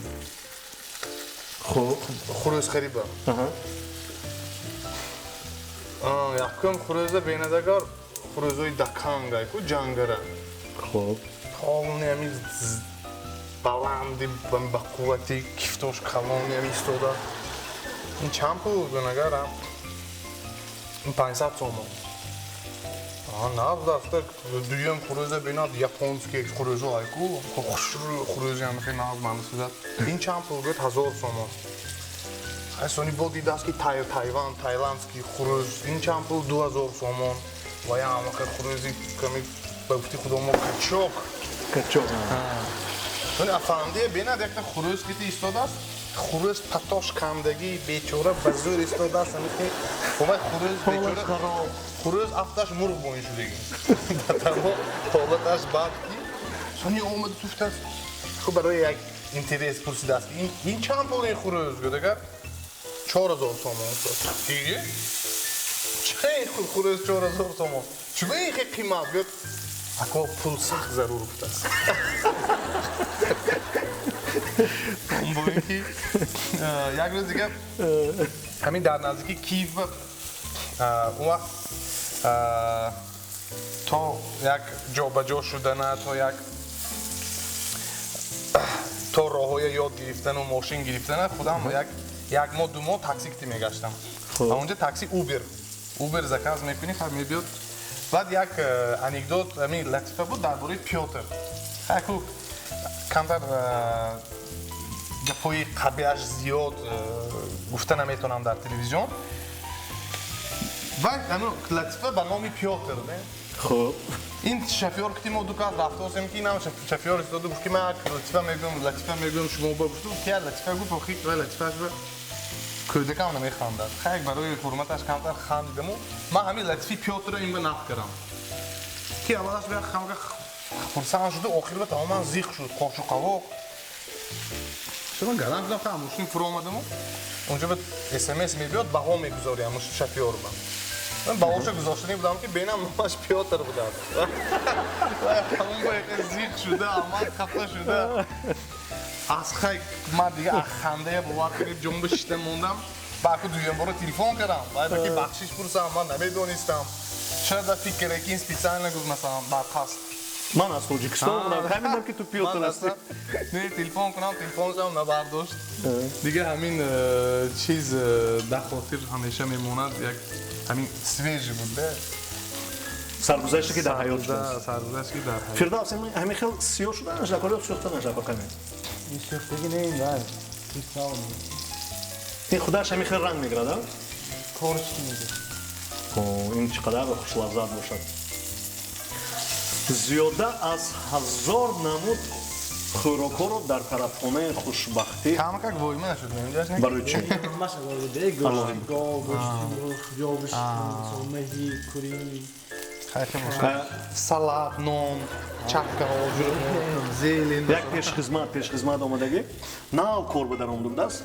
хурӯз хариба. Якум хурӯза бенадагар хурӯзҳои дакангай ку ҷангара.
Хоб.
Ҳолни ами баланди ба қуввати кифтош калони ами истода. Ин чанд пул бенагар? Ин 500 сомон. На дафта дуюм хурӯза бинад японский хурӯзо айку хурӯзи ами хеле наз ман судад. Ин чанд пул гӯд 1000 сомон. Айсони бо дидаст ки тайландский хурӯз ин чанд пул 2000 сомон. Ва я амаха хурӯзи ками ба гуфти худо мо качок. Сони афандия бинад якта хурӯз ки ти истодааст. Хурӯз патош камдагӣ бечора ба зӯр истодааст. Амихи ва хурӯз бечора хурӯз афташ мурғ бо ин шудагӣ. Батамо ҳолаташ бад ки сони омаду туфтааст. Хуб барои як интерес пурсидааст ки ин чанд пул ин хурӯз гӯдагар 4000 сомон аст. Диге? Чӣ ин хурӯз 4000 сомон? Чӣ ин хеле қимат гӯд? Ако пул сахт зарур буфтааст. Бо ин ки як рӯз дигар ҳамин дар наздики Киев он вақт то як ҷобаҷо шудана, то роҳҳои ёд гирифтану мошин гирифтана, худам як моҳ ду моҳ таксикти мегаштам. Ва онҷа такси Uber заказ мекунӣ, хаб мебиёд. Баъд як анекдот ҳамин латифа буд дар бораи Пётр. Хаку камтар гапҳои қабиҳаш зиёд гуфта наметавонам дар телевизион. Ва латифа ба номи Пётр, не?
Хуб.
Ин шофёр ки мо дуказ рафтосем ки нам шофёр истоду гуфт ки ман латифа мегӯям шумо ба гуфту ки латифа гуфт охи ва латифаш кӯдакам намехандад. Хаяк барои ҳурматаш камтар хандидаму ман ҳамин латифи Пётрро ин ба нақд кардам. Ки аввалаш бия хамга хурсанд шуду охир ба тамоман зиқ шуд, қошу қавоқ. Шумо гарам кардам хамушин фуро омадаму онҷа ба SMS мебиёд баҳо мегузори ҳамуш шофёр ба. Ман баҳоша гузоштанӣ будам ки бенам номаш Пётр будад. Ва ҳамон ба зиқ шуда, аман хафта шуда. Аз хай ман дига хандая бовар кунед ҷонба шишта мондам. Баъку дуюм бора телефон кардам. Байда ки бахшиш пурсам, ман намедонистам. Шояд ба фикре ки ин специально гуфт масалан барқаст.
Ман аз Тоҷикистон будам, ҳаминам ки ту Пётр ҳастӣ.
Не, телефон кунам, телефонам набардошт. Дига ҳамин чиз дар хотир ҳамеша мемонад, як ҳамин свежи буд, де?
Саргузаште ки дар ҳаёт шудааст.
Саргузаште ки дар ҳаёт.
Фирдавс, ҳамин хел сиёҳ шуда ажлакор ё сӯхта ажлакор камед?
ин сӯхтагӣ не ин дай.
ин худаш ҳамин хел ранг мегирад, а?
корочки мегирад.
ин чӣ қадар хушлаззат бошад. зиёда аз 1000 намуд хӯрокҳоро дар тарафхонаи хушбахтӣ
Камакак войма нашуд, мемидаш не?
барои чӣ?
Ҳамаш аловида, гӯшти гов, гӯшти мурғ, ёбишти соҳмаҳӣ, курӣ.
Хайхе бошад. Салат, нон, чапкаҳо, зелен.
як пешхизмат омадагӣ нав кор ба дар омдудааст.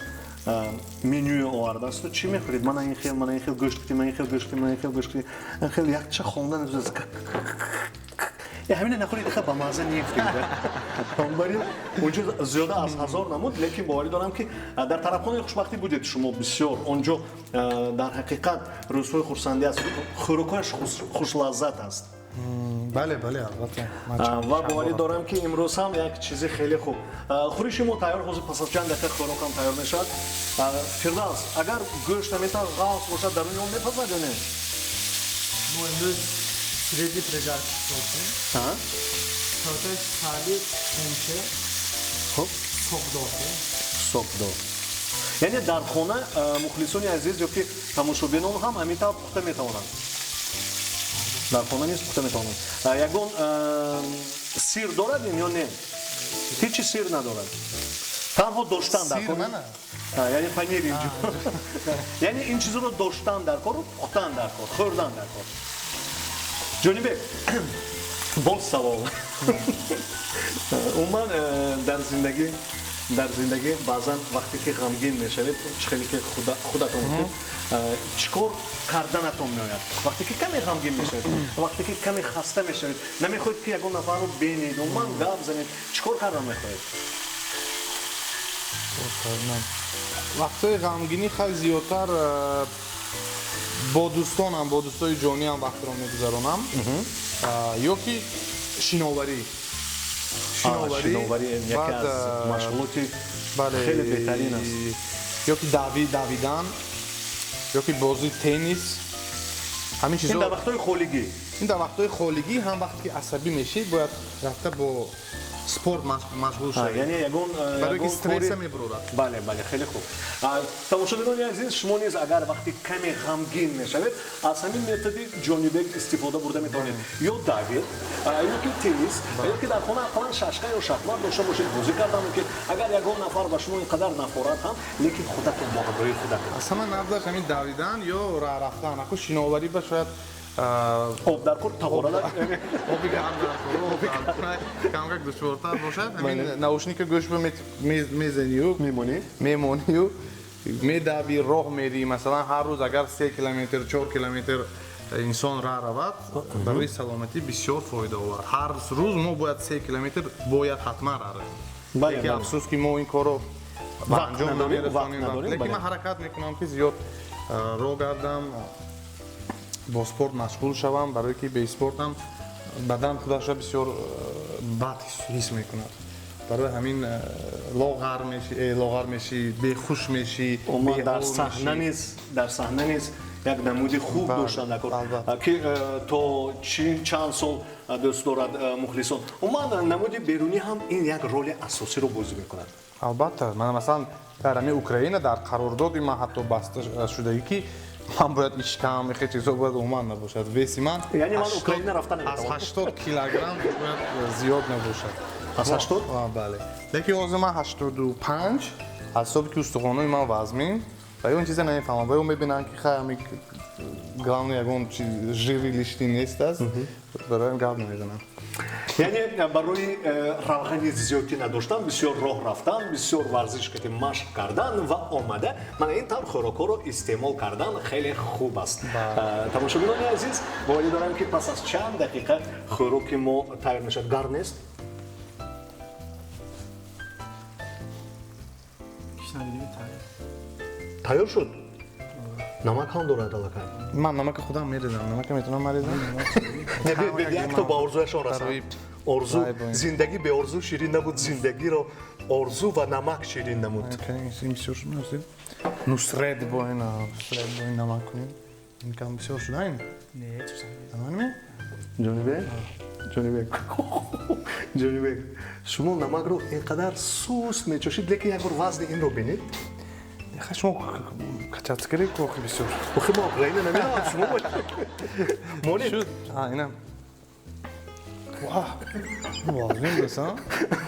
менюе овардаасту чӣ мехӯред? мана ин хел гӯшт кутӣ, ман ин хел гӯшт кутӣ, ман ин хел гӯшт кутӣ. ин хел якча хондан ҳамина нахӯред, иха ба маза нефтед. бонбарин онҷо зиёда аз 1000 намуд, лекин боварӣ дорам ки дар тарафхонаи хушбахтӣ будед шумо бисёр. онҷо дар ҳақиқат рӯзҳои хурсандӣ аст, хӯрокҳояш хушлаззат аст.
бале албатта.
ва боварӣ дорам ки имрӯз ҳам як чизи хеле хуб. хӯриши мо тайёр, ҳозир пас аз чанд дақиқа хӯрокам тайёр мешавад. Фирдавс, агар гӯшт метавон ғафс бошад дар рӯи он мепазад ё не?
мо имрӯз средни прежарки сохтем. То Артеш хали хемче
خب
сокдоте.
صبحدار یعنی در خانه مخلصون عزیز یا که تماشابینان هم همین طور پخته میتوانند در خانه نیست پخته میتوانند یگان سیر دارد یا نه هیچی سیر ندارد تنها داشتن در
سیر
کار
نه
یعنی پنیر اینجا یعنی این چیزا رو داشتن در کار و پختن در کار خوردن در کار جونی بک باز سوال عموما در زندگی بعضا وقتی که غمگین میشوید خیلی که خودتون چیکار کردنتون میآید وقتی که کمی غمگین میشوید وقتی که کمی خسته میشوید نمیخواید که یگان نفر رو ببینید عموما گپ زنید چیکار کردن میخواهید
وقتای غمگینی خیلی زیادتر با دوستانم با دوستای جانی هم وقت رو میگذرونم یا که شناوری
شناوری یکی از مشغولاتی خیلی بهترین است
یا که دویدن یا که بازی تنیس همین چیزا
این در وقتای خولگی
این در وقتای خولگی هم وقتی که عصبی میشید باید رفته با سپورت مشغول شد
یعنی یگان
برای که استرس میبرد
بله بله خیلی خوب تماشاگران عزیز شما نیز اگر وقتی کمی غمگین میشوید از همین متد جونی بگ استفاده برده میتونید یا دوید یا که تنیس یا که در خانه اقلا شاشقه یا شطرنج داشته باشید بازی کردن که اگر یگان نفر به شما اینقدر نخورد هم لیکن خودتون با همراهی خودتون
اصلا نباید همین دویدن یا راه رفتن اخو شناوری با شاید
آب در کور تغورد
آبی گرم در کور کامک دشوارتر باشد همین ناوشنیک گوش به میزنی و میمونی و میدوی راه میری مثلا هر روز اگر 3 کیلومتر 4 کیلومتر انسان راه رود برای سلامتی بسیار فایده آور هر روز ما باید 3 کیلومتر باید حتما راه رویم یکی افسوس که ما این کارو انجام نمیرسونیم لیکن من حرکت میکنم که زیاد راه گردم با سپورت مشغول شوم برای که به سپورت هم بدن خودش بسیار بد حس میکند برای همین لاغر میشی بیخوش میشی
اما در صحنه نیست یک نمودی خوب داشتن نکرد که تا چند سال دوست دارد مخلصان اما نمودی بیرونی هم این یک رول اساسی رو بازی میکند
البته من مثلا در همین اوکراین در قرارداد من حتی بسته شده که من باید اشکم خیلی چیزا باید عموما نباشد ویسی من
یعنی من اوکراین رفتن
از 80 کیلوگرم باید زیاد نباشد
از 80
بله لیکن وزن من 85 حسابی که استخوانای من وزنیم و اون چیزا نمیفهمم و اون میبینن که خیلی گرم یگون ژیری لیشتی نیست است برای گرم نمیزنم
یعنی برای روغن زیادی نداشتن بسیار راه رفتن بسیار ورزش کردن مشق کردن و آمده من این طور خوراک‌ها رو استعمال کردن خیلی خوب است تماشاگران عزیز باید دارم که پس از چند دقیقه خوراک ما تیار میشد گرم نیست تیار شد نمک هم دارد علاقه
من نمک خودم میریزم نمک میتونم مریزم
نه یک تا با ارزویشان رسن ارزو زندگی به ارزو شیرین نبود زندگی رو ارزو و نمک شیرین نمود
این بسیار شد نستید نصرت با این نمک کنیم این کم بسیار شده این
نه
تمام می
جونی بگ شما نمک رو اینقدر سوست میچوشید لیکن یک بار وزن این رو بینید
شما کچاتسکری کوخی بسیار
بخی ما اوکراین نمیدونم شما مونی
شد اینم واه واضح بسا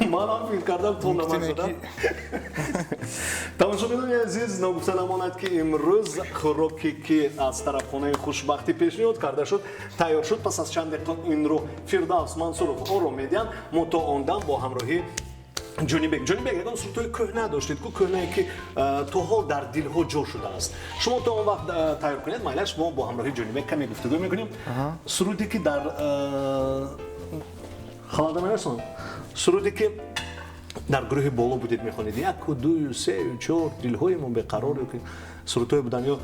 من هم فکر کردم تو نمک زدم تماشاگران عزیز نگفته نماند که امروز خوراکی که از طرف خانه خوشبختی پیشنهاد کرده شد تیار شد پس از چند دقیقه این رو فردوس منصورов آرامیدن ما تا آندم با همراهی جونی بگ یگان سرودهای کهنه داشتید که کهنه که تا حال در دلها جا شده است شما تا اون وقت تیار کنید مایلش ما با همراهی جونی بگ کمی گفتگو میکنیم سرودی که در خالده میرسون سرودی که در گروه بالا بودید میخونید 1 2 3 4 دلهایمون به قرار که سرودهای بودن یا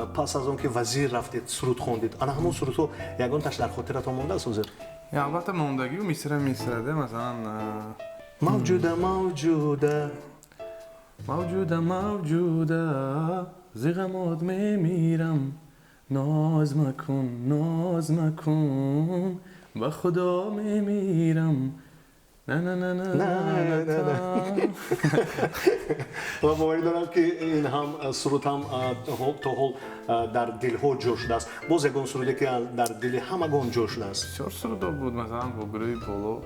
پس از اون که وزیر رفتید سرود خوندید انا همون سرودها یگان تاش در خاطرتون مونده است وزیر
البته موندگی و میسره مثلا موجوده زغمات میمیرم ناز مکن به خدا میمیرم نه نه نه نه نه نه
و باوری دارم که این هم سرود هم تا حال در دلها جوش شده است. باز یکون سرودی که در دل همگان جوش شده است.
بسیار سرودا بود مثلا با گروه پولو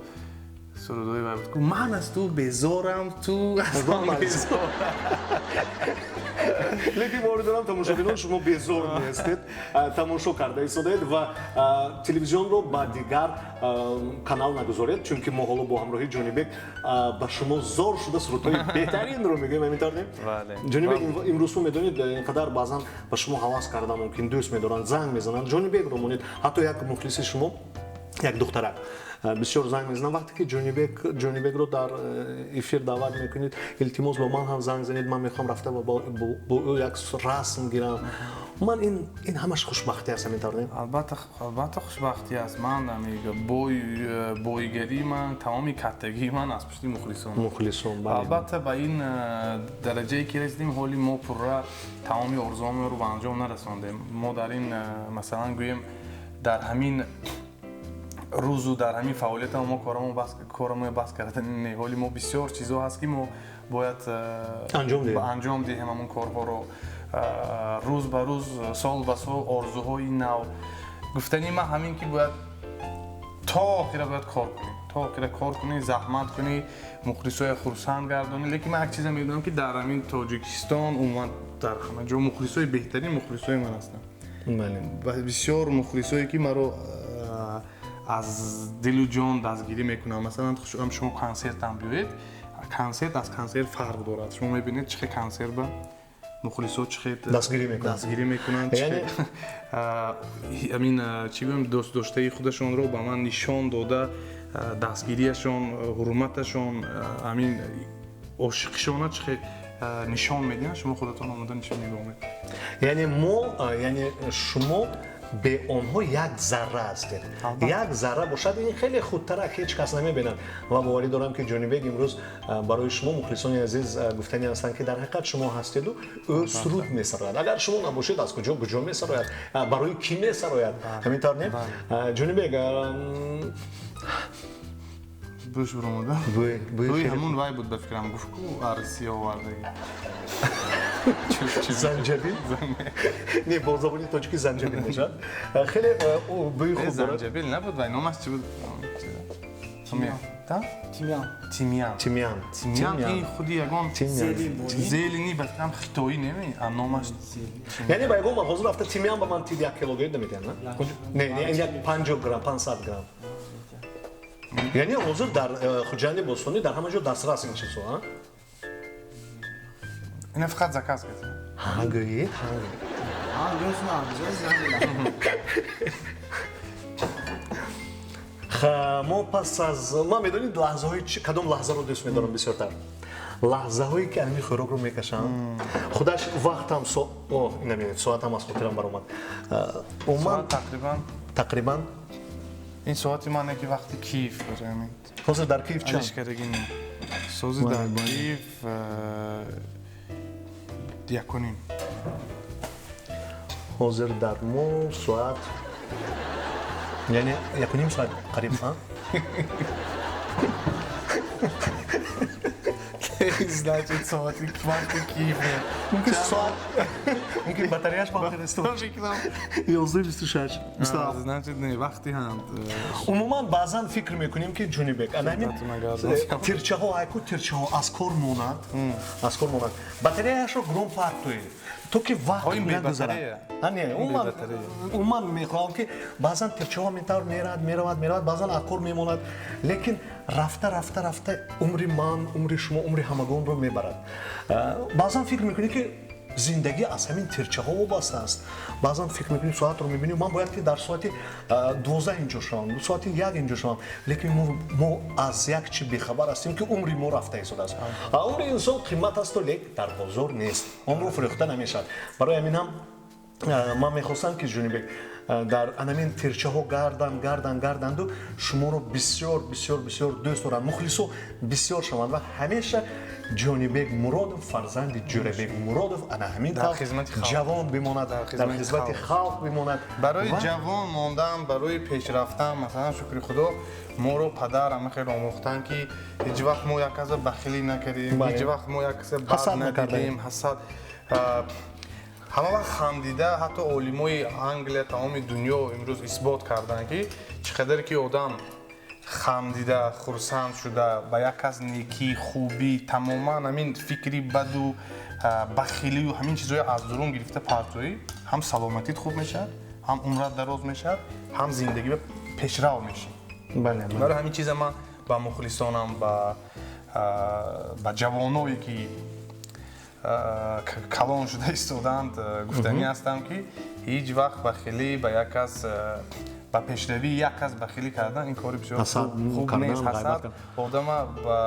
سرودای بود که من از تو بیزارم تو از من بیزار.
لیکن باوری دارم تماشاگران شما بیزار نیستید، تماشا کرده ایستادید و تلویزیون رو با دیگر کانال نگذارید چون که ما حالا با همراهی جونی بیگ با شما زار شده سرودهای بهترین رو میگیم همینطوره.
بله.
جونی بیگ امروز میدونید اینقدر بعضا با شما حواس کرده ممکن دوست میدارن زنگ میزنن جونی بیگ رو مونید حتی یک مخلص شما یک دخترک بسیار زنگ میزنن وقتی که جونی بیگ رو در افیر دعوت میکنید التماس با من هم زنگ زنید من میخوام رفته و با او یک رسم گیرم من این همش خوشبختی است همینطوره.
البته خوشبختی است من میگم بویگری من تمامی کتگی من از پشت مخلصون
بله.
البته با این درجه‌ای که رسیدیم حالی ما پورا تمامی آرزوام رو به انجام نرساندیم ما در این مثلا گویم در همین روز و در همین فعالیت ما کارمون بس کردن نه حالی ما بسیار چیزا هست که ما باید انجام دهیم همون کارها رو روز به روز سال به سال آرزوهای نو گفتنی ما همین که باید تا آخر باید کار کنی زحمت کنی مخلصای خرسند گردانی لیکن من یک چیز میدونم که در همین تاجیکستان اومد در همه جا مخلصای بهترین مخلصای من هستن
بله
بسیار مخلصایی که مرا از دل و جان دستگیری میکنم مثلا شما کنسرت هم بیایید کنسرت از کنسرت فرق دارد شما میبینید چه کنسرت با مخلصا چه دستگیری میکنن همین چی بگم دوست داشته خودشون رو به من نشان داده دستگیریشون حرمتشون همین عاشقشون چه نشان میدین شما خودتون آمدن نشان میگید
یعنی شما به آنها یک ذره هستید یک ذره باشد این خیلی خودتر هیچ کس نمیبینن و باوری دارم که جونی بیگ امروز برای شما مخلصان عزیز گفتنی هستند که در حقیقت شما هستید و او سرود میسراید اگر شما نباشید از کجا میسراید برای کی میسراید همینطور نه جونی بیگ
بوش برامده بوی همون وای بود بفکرم گفت کو عرسی آورده
زنجبیل نه با زبان تاجیکی زنجبیل میشه خیلی بوی خوب داره
زنجبیل نبود وای نامش چی بود تیمیان این خودی یگان زیلینی بفکرم خیتایی نمی نامش
یعنی با یگان من حضور رفته تیمیان با من تید یک کیلوگرم نمیدین نه این یک 50 گرم 500 گرم یعنی حضور در خوجند بوستانی در همه جا دسترس این چیزو ها
این فقط زکاس گفتم
هنگی ما پس از ما میدونید لحظه های کدام لحظه رو دوست میدارم بسیارتر لحظه هایی که امی خوراک رو میکشم خودش وقت هم نمیدونید ساعت هم از خاطرم برآمد
ساعت
تقریبا
این ساعتی منه که وقتی کیف بریم
حاضر در کیف چند؟
سوزی در کیف دیکنیم
حاضر در مو ساعت یعنی یکنیم ساعت قریب ها؟
значит ساعتی وقتی کیفه
ممکن ساعت ممکن بطریش با آخر استو 11:26
значит نه وقتی هم
عموما بعضا فکر میکنیم که جونی بیگ همین تیرچه ها هایکو تیرچه ها از کار مونند بطریش رو گرون پارک تو که وقت نگذره عموما میخوام که بعضا تیرچه ها میرود بعضا از کار میموند لیکن رفته عمر من عمر شما عمر همگان رو میبرد بعضا فکر میکنی که زندگی از همین تیرچه ها وابسته است بعضا فکر میکنیم ساعت رو میبینیم من باید که در ساعت 12 اینجا شوم ساعت 1 اینجا شوم لیکن ما از یک چی بیخبر هستیم که عمر ما رفته ایستاده است عمر انسان قیمت است ولی در بازار نیست عمر فروخته نمیشد برای همین هم من میخواستم که جونی بیگ дар анамин тирчаҳо гарданду шуморо бисёр дӯст доранд, мухлисо бисёр шаванд ва ҳамеша ҷонибек Муродов, фарзанди Ҷӯрабек Муродов ана ҳамин ҷавон бимонад, дар хизмати халқ бимонад.
барои ҷавон мондан, барои пешрафтан, масалан шукри худо моро падар ама хеле омӯхтанд ки ҳеҷ вақт мо як каса бахилӣ накардем, ҳеҷ вақт мо як каса бад надидем, ҳасад. ҳама вақт хандида, ҳатто олимои Англия, тамоми дунё имрӯз исбот карданд ки чӣ қадар ки одам хандида, хурсанд шуда ба як кас некӣ, хубӣ, тамоман ҳамин фикри баду бахилию ҳамин чизҳои аз дурун гирифта партоӣ, ҳам саломатит хуб мешавад, ҳам умрат дароз мешавад, ҳам зиндагӣ пешрав мешавад. барои ҳамин чиза ман ба мухлисонам, ба ҷавоное ки калон шуда истоданд гуфтанӣ ҳастам ки ҳеҷ вақт бахилӣ ба як кас ба пешравии як кас бахилӣ кардан ин кори бисёр хуб нест. ҳасад одама ба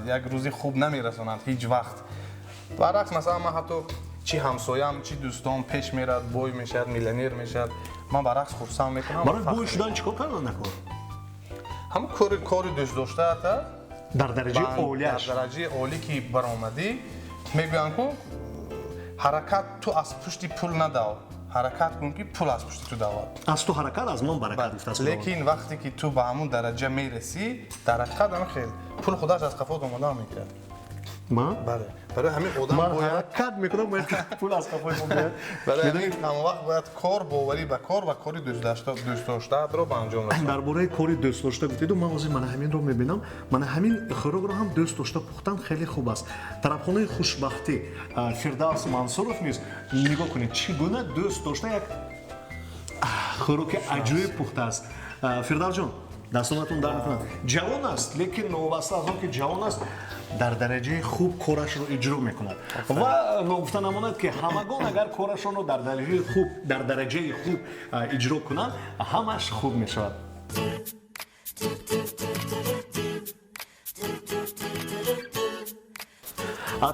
як рӯзи хуб намерасонад ҳеҷ вақт. баръакс масалан ман ҳатто чӣ ҳамсоям, чӣ дӯстон пеш мерад, бой мешавад, миллионер мешавад, ман баръакс хурсанд мекунам.
барои бой шудан чӣ кор карданд накор?
ҳама кори дӯстдоштаата
дар дараҷаи олияш,
дар дараҷаи олӣ ки баромадӣ мегӯянд ку ҳаракат ту аз пушти пул надав, ҳаракат кун ки пул аз пушти ту давад.
аз ту ҳаракат аз ман баракат гуфтааст.
лекин вақте ки ту ба ҳамун дараҷа мерасӣ, дар ҳақиқат хел пул худаш аз қафот омада мекард. бале барои ҳамин одам бояд
ҳаракат мекунам, бояд пул аз қафои мо биёд.
барои ҳамин ҳама вақт бояд кор, боварӣ ба кор ва кори дӯстдоштаатро ба анҷом расонад.
дар бораи кори дӯстдошта гуфтеду, ман ҳозир мана ҳаминро мебинам. Мана ҳамин хӯрокро ҳам дӯстдошта пухтан хеле хуб аст. Тарабхонаи хушбахтӣ Фирдавс Мансуров низ нигоҳ кунед чӣ гуна дӯст дошта як хӯроки аҷоиб пухтааст. Фирдавс ҷон, дастонатон дар мекунад. Ҷавон аст, лекин новобаста аз он ки ҷавон аст, дар дараҷаи хуб корашро иҷро мекунад. ва ногуфта намонад ки ҳамагон агар корашонро дар дараҷаи хуб иҷро кунанд, ҳамаш хуб мешавад.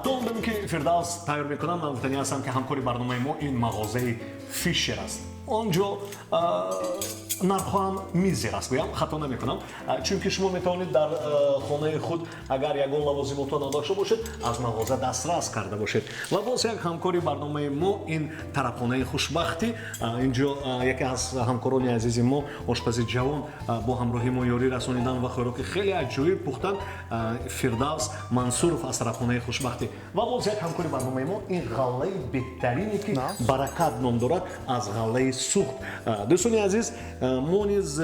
то он бим ки Фирдавс тайёр мекунад, ман гуфтанӣ ҳастам ки ҳамкори барномаи мо ин мағозаи Фишер аст. онҷо нархҳо ҳам мизер аст, гӯям хато намекунам, чунки шумо метавонед дар хонаи худ агар ягон лавозимотро надошта бошед, аз мағоза дастрас карда бошед. ва боз як ҳамкори барномаи мо ин тарабхонаи хушбахтӣ. инҷо яке аз ҳамкорони азизи мо ошпази ҷавон бо ҳамроҳи мо ёрӣ расонидан ва хӯроки хеле аҷоиб пухтан, Фирдавс Мансуров аз тарабхонаи хушбахтӣ. ва боз як ҳамкори барномаи мо ин ғаллаи беҳтарине ки баракат ном дорад, аз ғаллаи сӯхт. дӯстони азиз, мо низ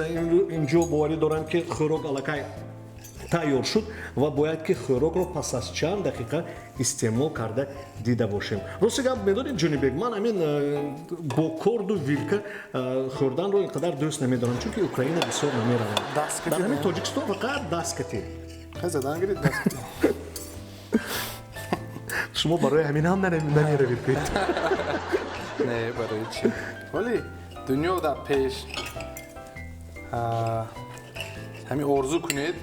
инҷо боварӣ дорам ки хӯрок аллакай тайёр шуд ва бояд ки хӯрокро пас аз чанд дақиқа истеъмол карда дида бошем. рости гап медонед ҷонибек, ман ҳамин бо корду вилка хӯрданро ин қадар дӯст намедорам, чунки Украина бисёр намеравам. дар ҳамин Тоҷикистон фақат дасткатӣ. шумо барои ҳамин ҳам намеравед куд.
не барои чӣ? вале дунё дар пеш ҳамин орзу кунед,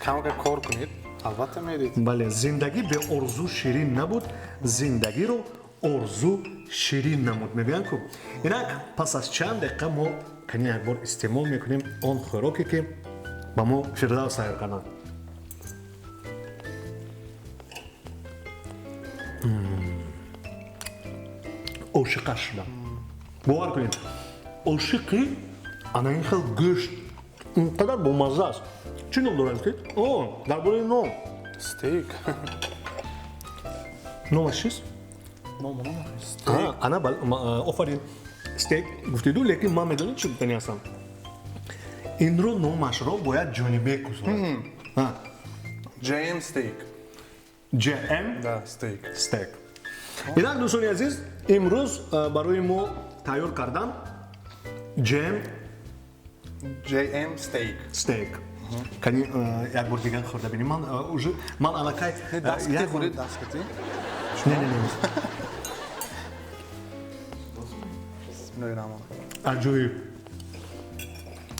камака кор кунед, албатта меред.
бале, зиндагӣ бе орзу ширин набуд, зиндагиро орзу ширин намуд. мебинанд ку инак пас аз чанд дақиқа мо кани якбор истеъмол мекунем он хӯроке ки ба мо Фирдавс тайёр карданд. ошиқа шудам. бовар кунед, ошиқи ана ин хел гӯшт ин қадар бомазза аст. чӣ ном дорад ки? дар бораи ном
стейк.
номаш чист? ана офарин стейк гуфтеду, лекин ман медонед чӣ гуфтанӣ ҳастам? инро номашро бояд ҷонибек гузорад.
JM steak.
JM
Да, steak.
steak. инак дӯстони азиз, имрӯз барои мо тайёр кардан
JM steak.
steak. кани якбор дигар хӯрда бинем. ман аллакай
Дасткати хӯред, дасткати?
не аҷоиб,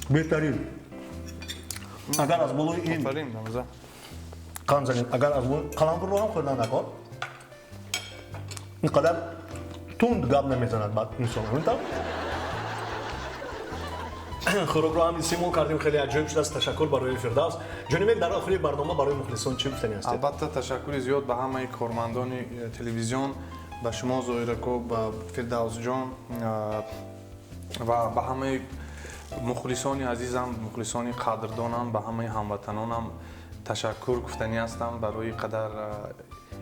беҳтарин. агар аз болои ин
Офарин, намаза.
қанд занед, агар аз болои қалампурро ҳам хӯрдан накор, ин қадар тунд гап намезанад баъд инсон. хӯрокро ҳам истеъмол кардем, хеле аҷоиб шудааст. Ташаккур барои Фирдавс. ҷонибек, дар охири барнома барои мухлисон чӣ гуфтанӣ ҳастед?
албатта ташаккури зиёд ба ҳамаи кормандони телевизион, ба шумо Зоирако, ба Фирдавсҷон ва ба ҳамаи мухлисони азизам, мухлисони қадрдонам, ба ҳамаи ҳамватанонам ташаккур гуфтанӣ ҳастам барои қадар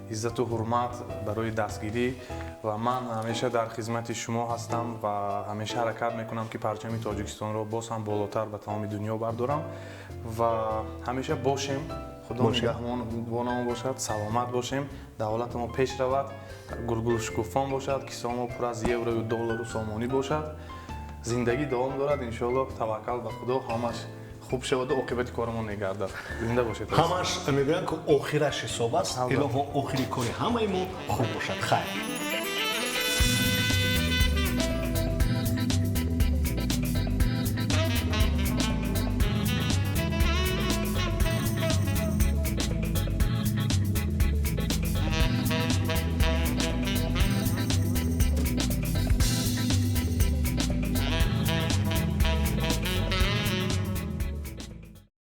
иззату ҳурмат, барои дастгирӣ ва ман ҳамеша дар хизмати шумо ҳастам ва ҳамеша ҳаракат мекунам ки парчами Тоҷикистонро боз ҳам болотар ба тамоми дунё бардорам ва ҳамеша бошем. худо нигаҳбонамон бошад, саломат бошем, давлатамон пеш равад, гулгулшукуфон бошад, кисаҳомо пур аз еврою доллару сомонӣ бошад, зиндагӣ давом дорад, иншоаллоҳ, таваккал ба худо, ҳамаш хуб шаваду оқибати корамон мегардад. Зинда бошед.
ҳамаш мегӯянд ки охираш ҳисоб аст. илоҳо охири кори ҳамаи мо хуб бошад. хайр.